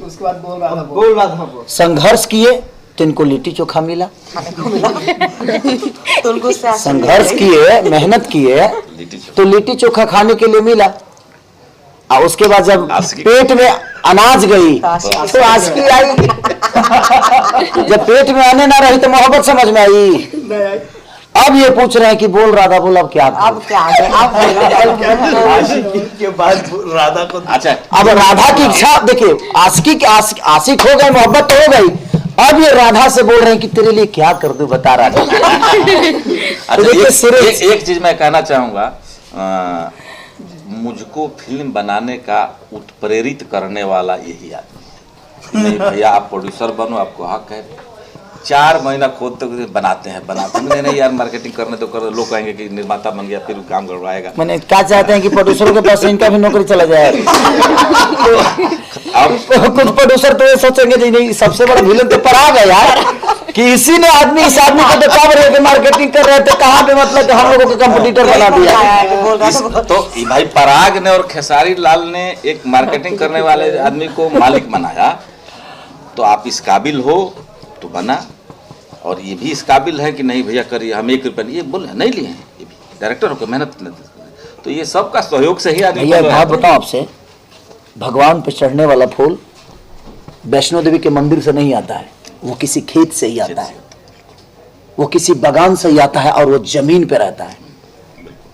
उसके बाद बोल रहा था संघर्ष किए तो इनको लिट्टी चोखा मिला। तो उनको संघर्ष किए, मेहनत किए तो लिट्टी चोखा खाने के लिए मिला। और उसके बाद जब पेट में अनाज गई तो आशिकी आई। जब पेट में आने ना रही तो मोहब्बत समझ में आई। अब ये पूछ रहे हैं कि बोल राधा बोल, अब क्या अब क्या आशिकी के बाद राधा को। अच्छा, अब राधा की इच्छा देखिए, आशिक हो गए, मोहब्बत तो हो गई, अब ये राधा से बोल रहे हैं कि तेरे लिए क्या कर दूं बता राधा। अच्छा, एक चीज मैं कहना चाहूंगा, मुझको फिल्म बनाने का उत्प्रेरित करने वाला यही आदमी। नहीं भैया आप प्रोड्यूसर बनो, आपको हक है। 4 महीना खोदते बनाते हैं नहीं यार मार्केटिंग करने तो कर, लोग कहेंगे कि निर्माता बन गया फिर काम गड़बड़ाएगा। मैंने क्या चाहते हैं कि प्रोड्यूसरों के पास इनका भी नौकरी चला जाए। अब कुछ प्रोड्यूसर तो ये सोचेंगे जी नहीं, सबसे बड़ा विलन तो पराग है यार, कि इसी ने इस आदमी को तो कब रहे मार्केटिंग कर रहे थे, कहाँ पे मतलब हम लोगों को कंपटीटर बना दिया। तो भाई पराग ने और खेसारी लाल ने एक मार्केटिंग करने वाले आदमी को मालिक बनाया, तो आप इस काबिल हो तो बना, और ये भी इस काबिल है कि नहीं भैया करिए, हम 1 रुपया ये बोले नहीं लिए हैं, ये भी डायरेक्टर होकर मेहनत, तो ये सबका सहयोग से ही आदमी। भैया बात बताओ आपसे, भगवान पे चढ़ने वाला फूल वैष्णो देवी के मंदिर से नहीं आता है, वो किसी खेत से ही आता है, वो किसी बागान से ही आता है, और वो जमीन पे रहता है।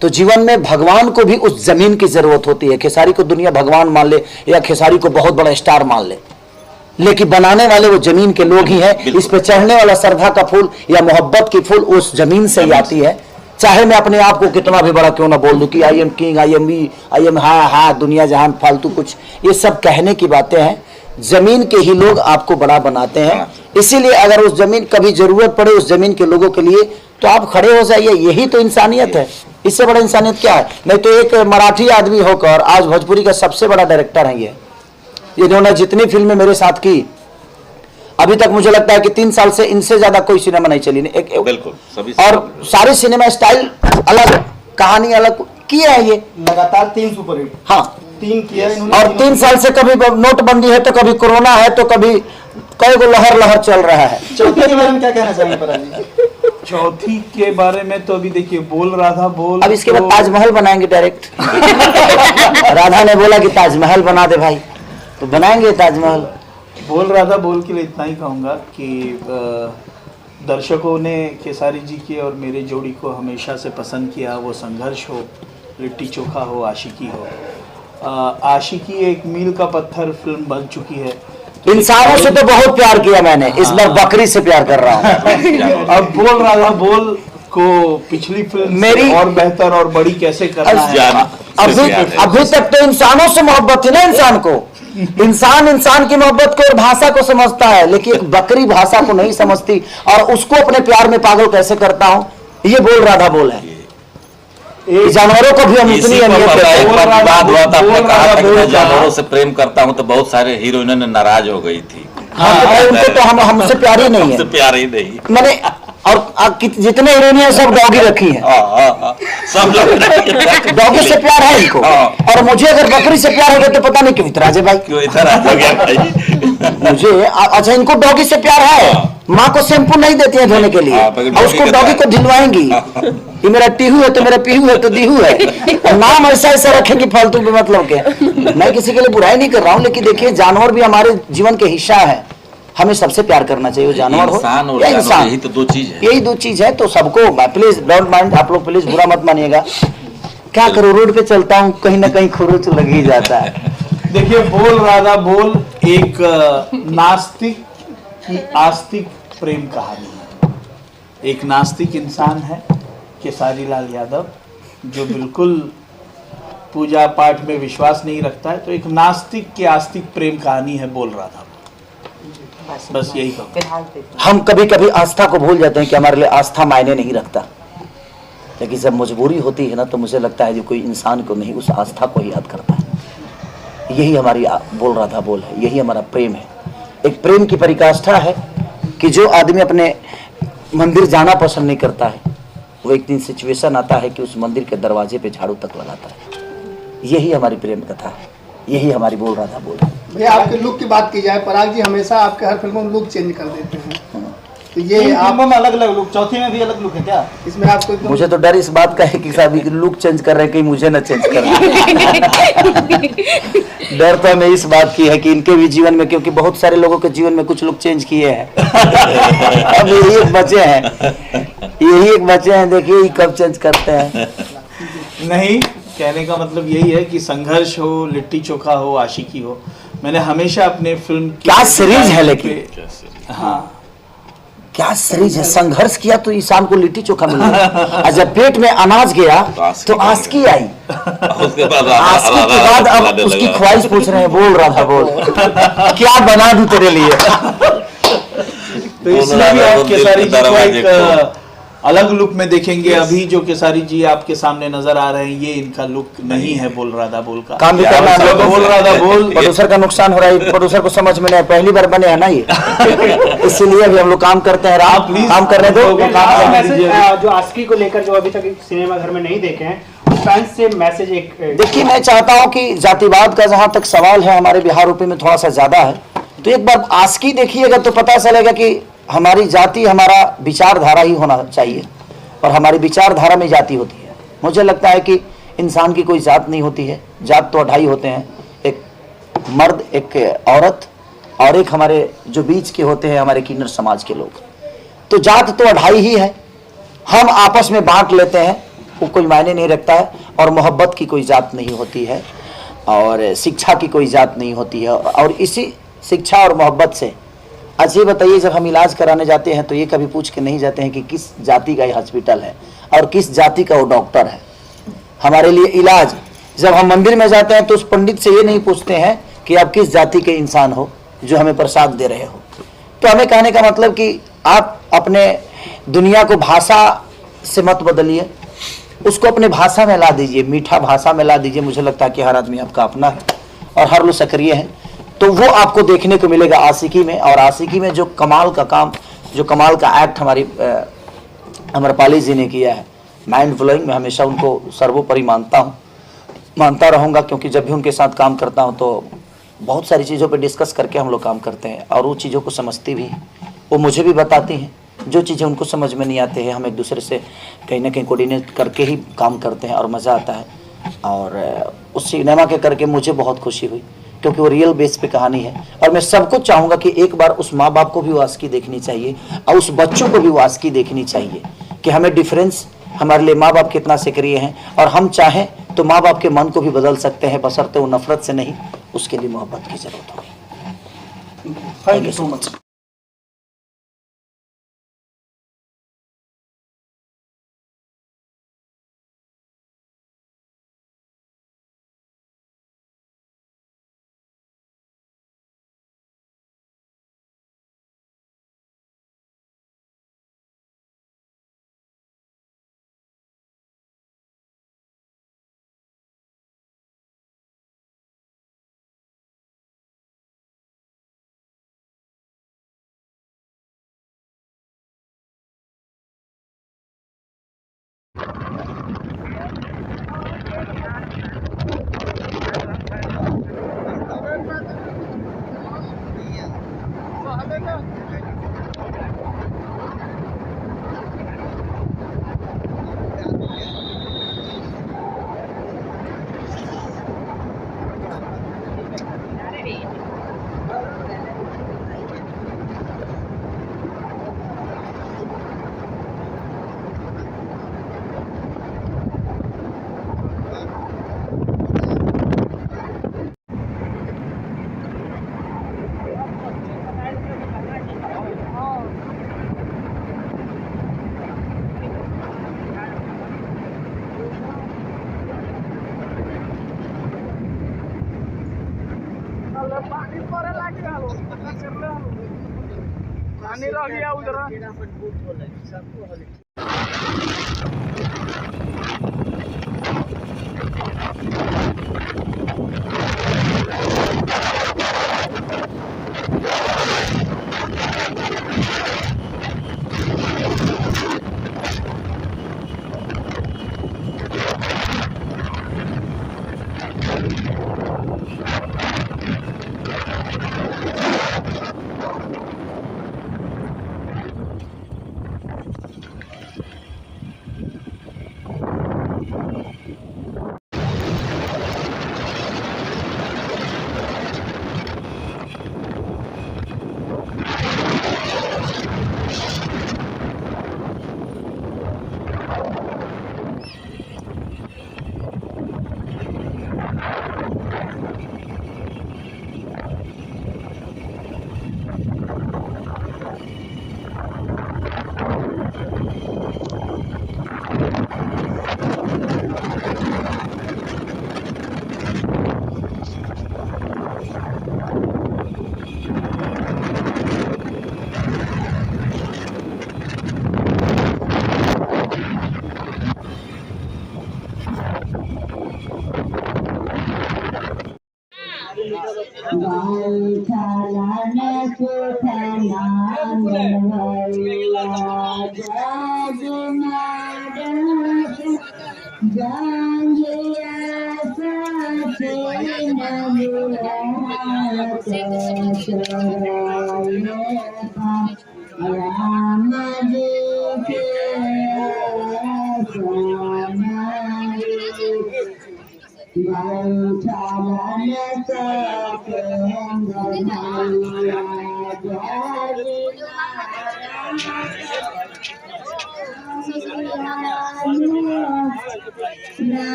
तो जीवन में भगवान को भी उस जमीन की जरूरत होती है। खेसारी को दुनिया भगवान मान ले या खेसारी को बहुत बड़ा स्टार मान ले, लेकिन बनाने वाले वो जमीन के लोग ही हैं। इस पे चढ़ने वाला श्रद्धा का फूल या मोहब्बत की फूल उस जमीन से ही आती है। चाहे मैं अपने आप को कितना भी बड़ा क्यों ना बोल दूं कि I am king, I am हा दुनिया जहान, फालतू कुछ, ये सब कहने की बातें हैं। जमीन के ही लोग आपको बड़ा बनाते हैं। इसीलिए अगर उस जमीन कभी जरूरत पड़े उस जमीन के लोगों के लिए, तो आप खड़े हो जाइए। यही तो इंसानियत है, इससे बड़ा इंसानियत क्या है? नहीं तो एक मराठी आदमी होकर आज भोजपुरी का सबसे बड़ा डायरेक्टर है ये। इन्होंने जितनी फिल्में मेरे साथ की, अभी तक मुझे लगता है कि 3 साल से इनसे ज्यादा कोई सिनेमा नहीं चली। बिल्कुल सभी, और सारे सिनेमा स्टाइल अलग, कहानी अलग किए है ये। लगातार 3 सुपरहिट, हाँ 3 किया इन्होंने। और 3 साल से कभी नोटबंदी है तो कभी कोरोना है तो कभी कई को लहर चल रहा है। चौथी के बारे में क्या कहना चाहेंगे पराग जी? चौथी के बारे में तो अभी देखिए बोल राधा बोल, अब इसके बाद ताजमहल बनाएंगे डायरेक्ट। राधा ने बोला कि ताजमहल बना दे भाई, तो बनाएंगे ताजमहल। बोल राधा बोल के लिए इतना ही कहूँगा कि दर्शकों ने खेसारी जी की और मेरे जोड़ी को हमेशा से पसंद किया। वो संघर्ष हो, लिट्टी चोखा हो, आशिकी हो। आशिकी एक मील का पत्थर फिल्म बन चुकी है। इंसानों से तो बहुत प्यार किया मैंने, इस बार बकरी से प्यार कर रहा हूँ। अब बोल राधा बोल को पिछली फिल्म मेरी और बेहतर और बड़ी कैसे करना है। अभी तक तो इंसानों से मोहब्बत थी ना इंसान को। इंसान की मोहब्बत को और भाषा को समझता है, लेकिन एक बकरी भाषा को नहीं समझती और उसको अपने प्यार में पागल कैसे करता हूँ, ये बोल राधा बोल है। जानवरों को भी हम इतनी अहमियत देते हैं। एक बार विवाद हुआ था, आपने कहा था कि मैं जानवरों से प्रेम करता हूं, तो बहुत सारे हीरोइनों ने नाराज हो गई थी। हाँ, उनको तो हमसे प्यार ही नहीं है, प्यार ही नहीं। मैंने और जितने हीरोइनियां सब डॉगी रखी हैं। सब लोग डॉगी से प्यार है इनको। और मुझे अगर बकरी से प्यार हो गया तो पता नहीं क्यों इतराजे भाई, क्यों इधर आ गया भाई। मुझे अच्छा इनको डॉगी से प्यार है माँ को शैम्पू नहीं देती है धोने के लिए, हाँ, बाकी और उसको डॉगी डॉगी कहता को ढिलवाएंगी। ये मेरा टीहू है तो मेरा पीहू है तो दीहू है, और नाम ऐसा ऐसा रखे कि फालतू पे मतलब के। मैं किसी के लिए बुराई नहीं कर रहा हूँ, लेकिन देखिए जानवर भी हमारे जीवन के हिस्सा है, हमें सबसे प्यार करना चाहिए, वो जानवर हो इंसान और या जानवर, इंसान, यही तो दो चीज है। यही दो चीज है। तो सबको, प्लीज डोंट माइंड, आप लोग प्लीज बुरा मत मानिएगा। क्या करूँ, रोड पे चलता हूँ कहीं ना कहीं खुरुच लग ही जाता है। देखिए, बोल राधा बोल एक नास्तिक की आस्तिक प्रेम कहानी है। एक नास्तिक इंसान है केसारी लाल यादव, जो बिल्कुल पूजा पाठ में विश्वास नहीं रखता है, तो एक नास्तिक की आस्तिक प्रेम कहानी है बोल राधा। बस यही कहूँ। फिलहाल हम कभी कभी आस्था को भूल जाते हैं कि हमारे लिए आस्था मायने नहीं रखता, लेकिन जब मजबूरी होती है ना, तो मुझे लगता है जो कोई इंसान को नहीं, उस आस्था को याद करता है। यही हमारी बोल रहा था बोल है, यही हमारा प्रेम है। एक प्रेम की परिकाष्ठा है कि जो आदमी अपने मंदिर जाना पसंद नहीं करता है, वो एक दिन सिचुएशन आता है कि उस मंदिर के दरवाजे पे झाड़ू तक लगाता है। यही हमारी प्रेम कथा है, यही हमारी बोल रहा था बोल। भैया आपके लुक की बात की जाए, पराग जी हमेशा आपके हर फिल्मों में लुक चेंज कर देते हैं, तो ये आप में अलग अलग लुक, चौथी में भी अलग लुक है क्या इसमें आपको? मुझे तो डर इस बात का है कि साहब लुक चेंज कर रहे हैं, कहीं मुझे ना चेंज कर रहे। डर तो हमें इस बात की है कि इनके भी जीवन में, क्योंकि बहुत सारे लोगों के जीवन में कुछ लुक चेंज किए हैं। अब यही एक बचे हैं, देखिए ये कब चेंज करते हैं। नहीं, कहने का मतलब यही है कि संघर्ष हो, लिट्टी चोखा हो, आशिकी हो, मैंने हमेशा अपने फिल्म की क्या सीरीज है, लेकिन हाँ क्या सीरीज है। संघर्ष किया तो इंसान को लिट्टी चोखा मिल गया, और जब पेट में अनाज गया तो आस्की आई, उसके बाद आस्की के बाद अब उसकी ख्वाहिश पूछ रहे हैं, बोल रहा था बोल क्या बना दूं तेरे लिए। तो इसलिए भी आप केसारी जी को एक अलग लुक में देखेंगे। अभी जो केसारी जी आपके सामने नजर आ रहे हैं, ये इनका लुक नहीं है बोल राधा बोल का। काम भी करना है, बोल राधा बोल प्रोड्यूसर का नुकसान हो रहा है, प्रोड्यूसर को समझ में नहीं, पहली बार बने हैं ना ये, इसीलिए अभी हम लोग काम करते हैं। राम प्लीज काम करने दो। जो आस्की को लेकर जो अभी तक सिनेमा घर में नहीं देखे हैं, फैंस से मैसेज एक देखिए, मैं चाहता हूं कि जातिवाद का जहां तक सवाल है हमारे बिहार यूपी में थोड़ा सा ज्यादा है, तो एक बार आस्की देखिएगा तो पता चलेगा कि हमारी जाति, हमारा विचारधारा ही होना चाहिए, और हमारी विचारधारा में जाति होती है। मुझे लगता है कि इंसान की कोई जात नहीं होती है, जात तो 2.5 होते हैं, एक मर्द, एक औरत, और एक हमारे जो बीच के होते हैं हमारे किन्नर समाज के लोग। तो जात तो 2.5 ही है, हम आपस में बांट लेते हैं, वो कोई मायने नहीं रखता है। और मोहब्बत की कोई जात नहीं होती है, और शिक्षा की कोई जात नहीं होती है। और इसी शिक्षा और मोहब्बत से, अच्छा ये बताइए, जब हम इलाज कराने जाते हैं तो ये कभी पूछ के नहीं जाते हैं कि किस जाति का ये हॉस्पिटल है और किस जाति का वो डॉक्टर है। हमारे लिए इलाज, जब हम मंदिर में जाते हैं तो उस पंडित से ये नहीं पूछते हैं कि आप किस जाति के इंसान हो जो हमें प्रसाद दे रहे हो। तो हमें कहने का मतलब कि आप अपने दुनिया को भाषा से मत बदलिए, उसको अपने भाषा में ला दीजिए, मीठा भाषा में ला दीजिए। मुझे लगता है कि हर आदमी आपका अपना है और हर लोग सक्रिय हैं, तो वो आपको देखने को मिलेगा आशिकी में। और आशिकी में जो कमाल का काम, जो कमाल का एक्ट हमारी अमरपाली जी ने किया है, माइंड ब्लोइंग। मैं हमेशा उनको सर्वोपरि मानता रहूँगा, क्योंकि जब भी उनके साथ काम करता हूँ तो बहुत सारी चीज़ों पे डिस्कस करके हम लोग काम करते हैं, और वो चीज़ों को समझती भी हैं, वो मुझे भी बताती हैं। जो चीज़ें उनको समझ में नहीं आते हैं, हम एक दूसरे से कहीं ना कहीं कोऑर्डिनेट करके ही काम करते हैं, और मज़ा आता है। और उस सिनेमा के करके मुझे बहुत खुशी हुई, क्योंकि वो रियल बेस पे कहानी है। और मैं सबको चाहूँगा कि एक बार उस माँ बाप को भी वो आस्की देखनी चाहिए, और उस बच्चों को भी वो आस्की देखनी चाहिए कि हमें डिफरेंस, हमारे लिए माँ बाप कितना सक्रिय हैं, और हम चाहें तो माँ बाप के मन को भी बदल सकते हैं, बशर्ते वो नफरत से नहीं, उसके लिए मोहब्बत की जरूरत होगी। Thank you so much.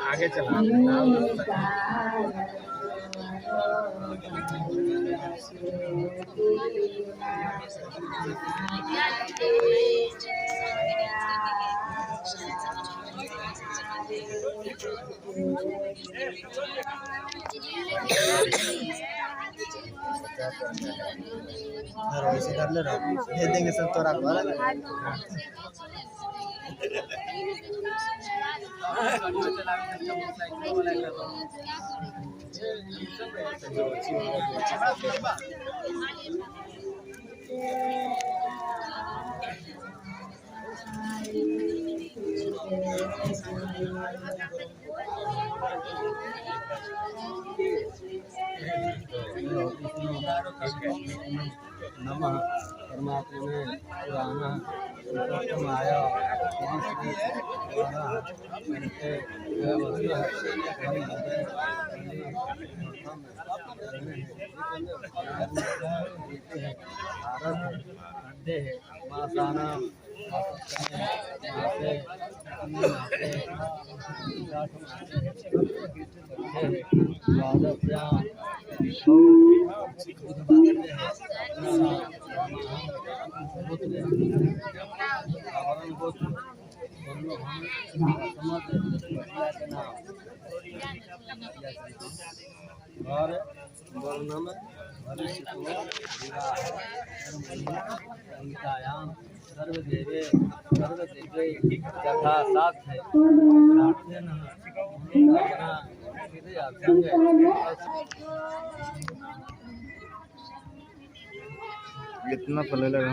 आगे चला वैसे कर ले रहा दे देंगे सब तोरा नमः परमात्मा में पुराना आया और वर्णम संहितायां सर्वदेवे सर्वदेवे यथा साथ है कितना फल लगा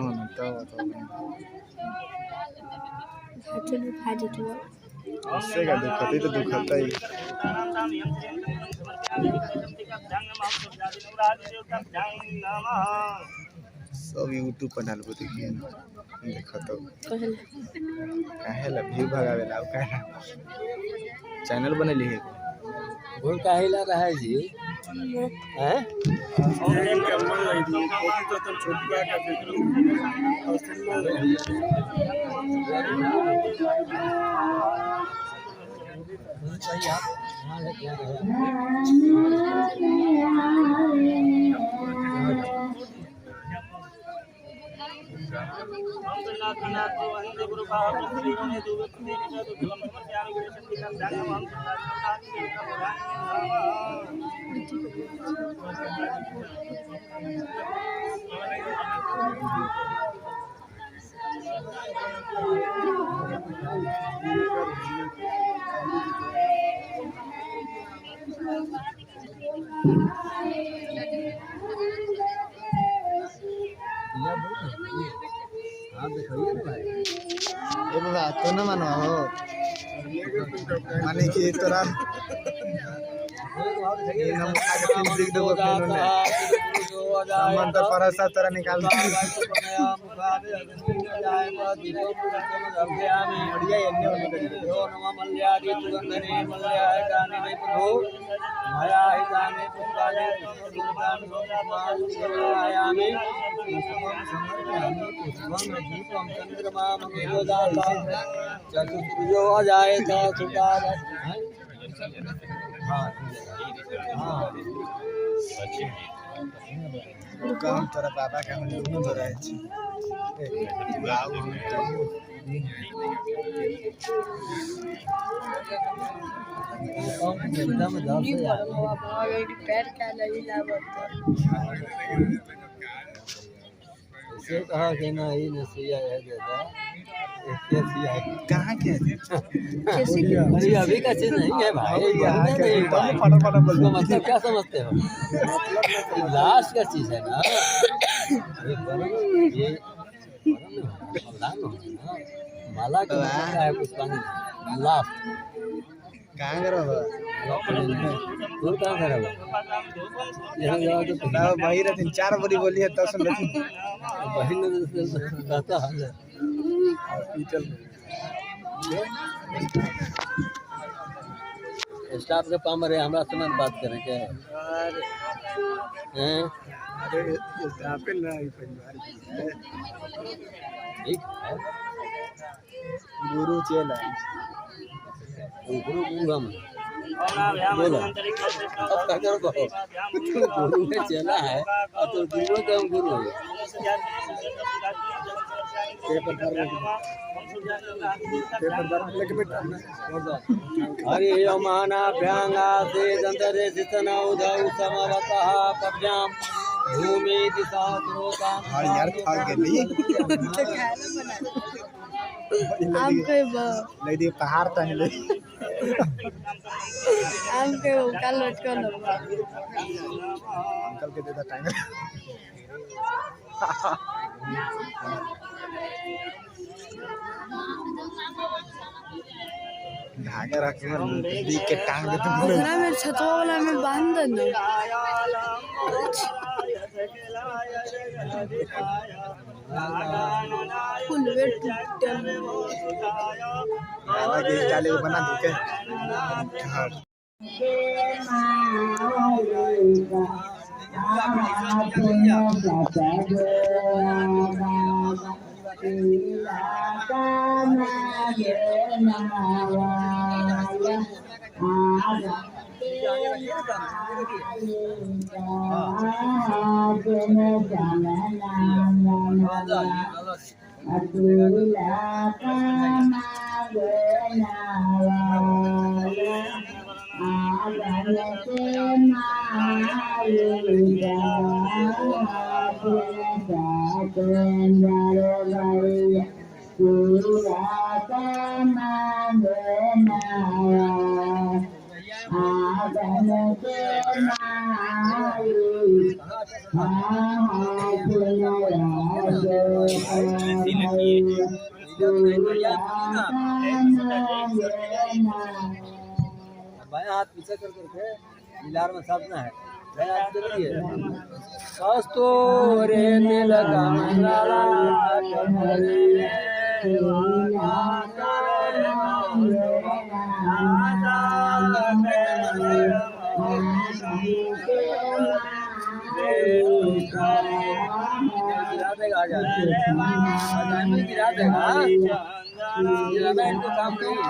उससे का दुखती तो दुखता ही सब यूट्यूब पर डालबो देखिए देखो तो काहे ला व्यू भगावे ला काहे चैनल बनेली है गोल काहे ला रहा है जी हैं तो न मानो हो माने कि तोरा परसा तोरा निकाल चतुर्भुजो जाए काम तोरा बाबा का हम दोनों तो रहे छी एकदम दब से पैर का लगी लागत से कहा कि ना ही नसिया है दादा कहाँ के अरे अभी का चीज नहीं है भाई फटाफट बोल मतलब क्या समझते हो मतलब लास्ट का चीज है ना ये माला का है पुष्पांजलि लास्ट कहाँ करो दूर कहाँ करो यहाँ जाओ तो वही रहती 4 बड़ी बोली है तब सुन रही वही रहता हाल है हॉस्पिटल स्टाफ के पाम रहे हमरा से बात करें क्या हैं अरे स्टाफ पे ना परिवार ठीक है गुरु चेला गुरु हम बोलो अब क्या करो गुरु में चेला है और तो गुरु का हम गुरु है हरि माना भ्यांगा से दंतरे सितना उधौ समवतः कब्जाम भूमि दिशा प्रोता यार खा के नहीं आपके नहीं दी पहाड़ तक ले आपके कल लटकल अंकल के देता टाइम धागा रख दी के टांग दे तो में छतवा वाला में बांध दे फुल वेट डाले बना दो के बाया हाथ पीछे कर करके मिलार में साधना है बाया हाथ जरूरी है सस्तो रे दिल गाना गिरा देगा गिरा देगा इनको काम नहीं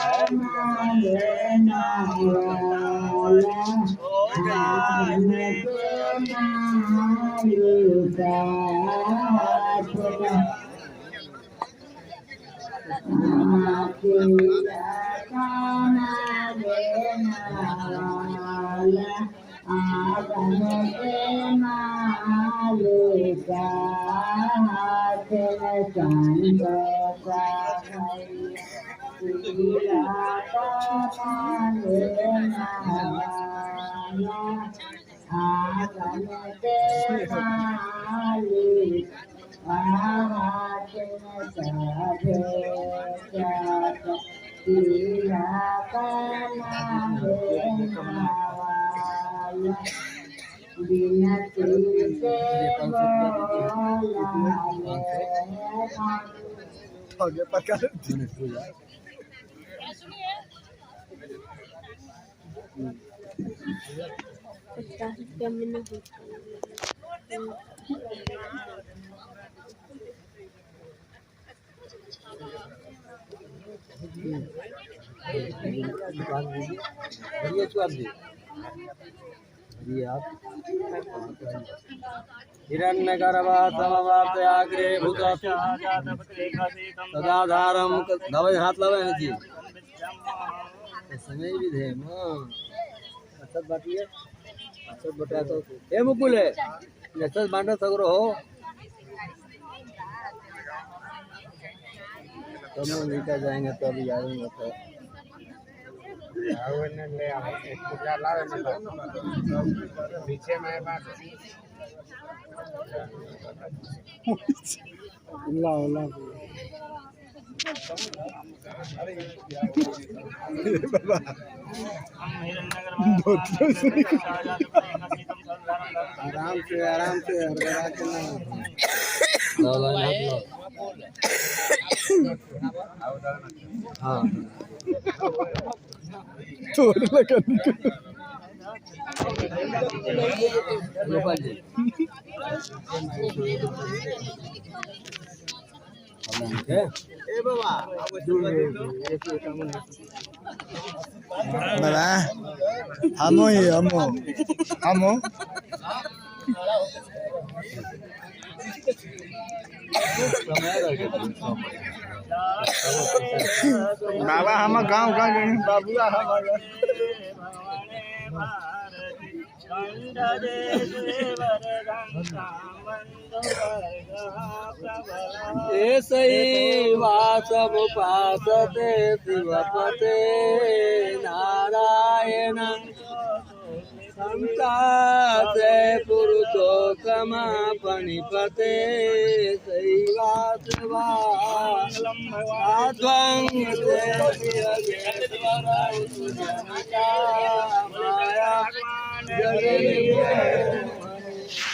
हिरण्य गर्भा समवाप्तयाग्रे भूतस्य सदाधारम दवाई हाथ लगे हैं जी समय भी थे अच्छा बाटी है अच्छा बटा तो ए मुकुल है नेक्स्ट बांटा सगरो हो तो हम लेकर जाएंगे तो अभी आएंगे तो पीछे में आराम से हाँ गोपाल जी बाबा हमो ही हमो बाबा हम गाँव का बाबुआ ऐसई वासव उपासते शिवपते नारायण संतासे पुरुषोत्तमा पणिपते शैवासवा आध्वं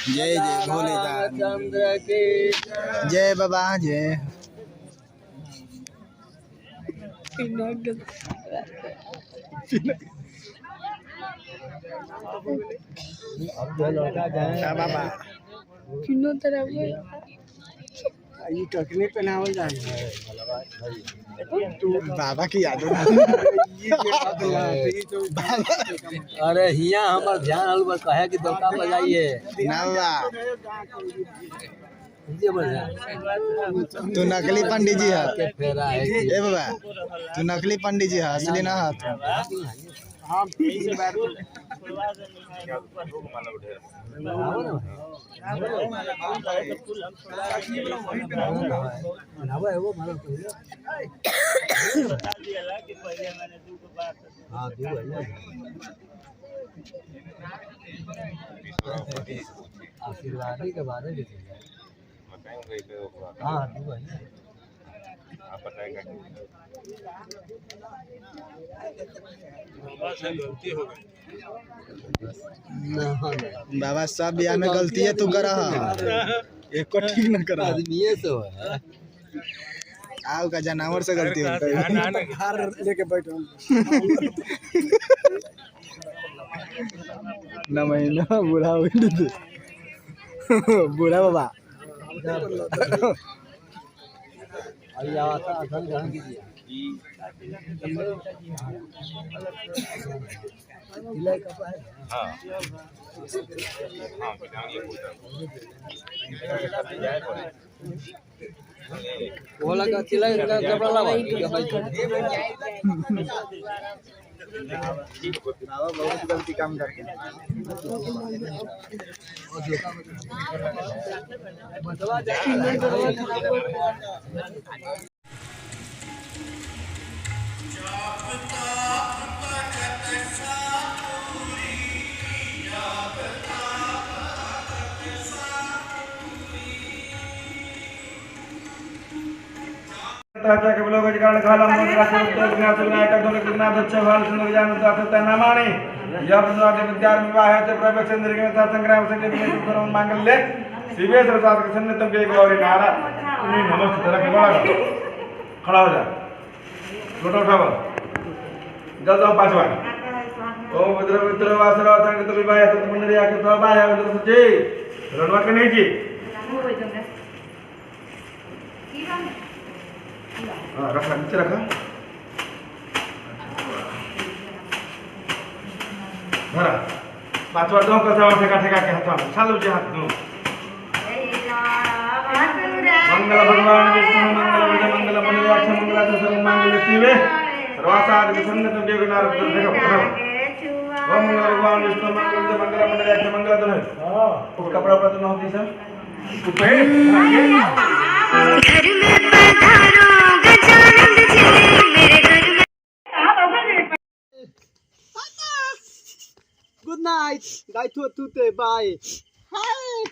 जय जय भोलेनाथ चंद्र की जय बाबा जय बाबा ये टकने पहनावल जाए बाबा की याद अरे हिया हमार ध्यान हल बस कहे कि दौका बजाइए ना बाबा तू नकली पंडित जी है के फेरा है ए बाबा तू नकली पंडित जी है असली ना है आशीर्वाद के बाद हाँ बाबा सब बियाह में गलती है तू करा एक को ठीक न करा आदमी से है आओ का जानवर से गलती होता है घर लेके बैठो ना महीना बूढ़ा हो बूढ़ा बाबा अभी आता असल ग्रहण कीजिए वो लगा चिल्ला कपड़ा लगा बहुत गलती काम करके खड़ा हो जा फोटो उठाओ जल्द आओ पांचवा ओम भद्र मित्र वासरा संग तो विवाह सत मंडलिया के तो बाया भद्र सच्चे रणवा के नहीं जी हां रखा नीचे रखा धरा पांचवा दो का सवा ठेका ठेका के हाथ में चालू जी हाथ दो मंगल भगवान विष्णु मंगल विजय मंगल मंगलाक्ष मंगलाच सर्व मंगल शिवे सर्वासाद विसन्नत देवनारद देखो ओम मंगल भगवान विष्णु मंगल विजय मंगल मंगलाक्ष मंगलाच हां कपड़ा पर तो होती सब ऊपर घर में पधारो गजानन जी मेरे घर में गुड नाइट गाइस टू बाय हाय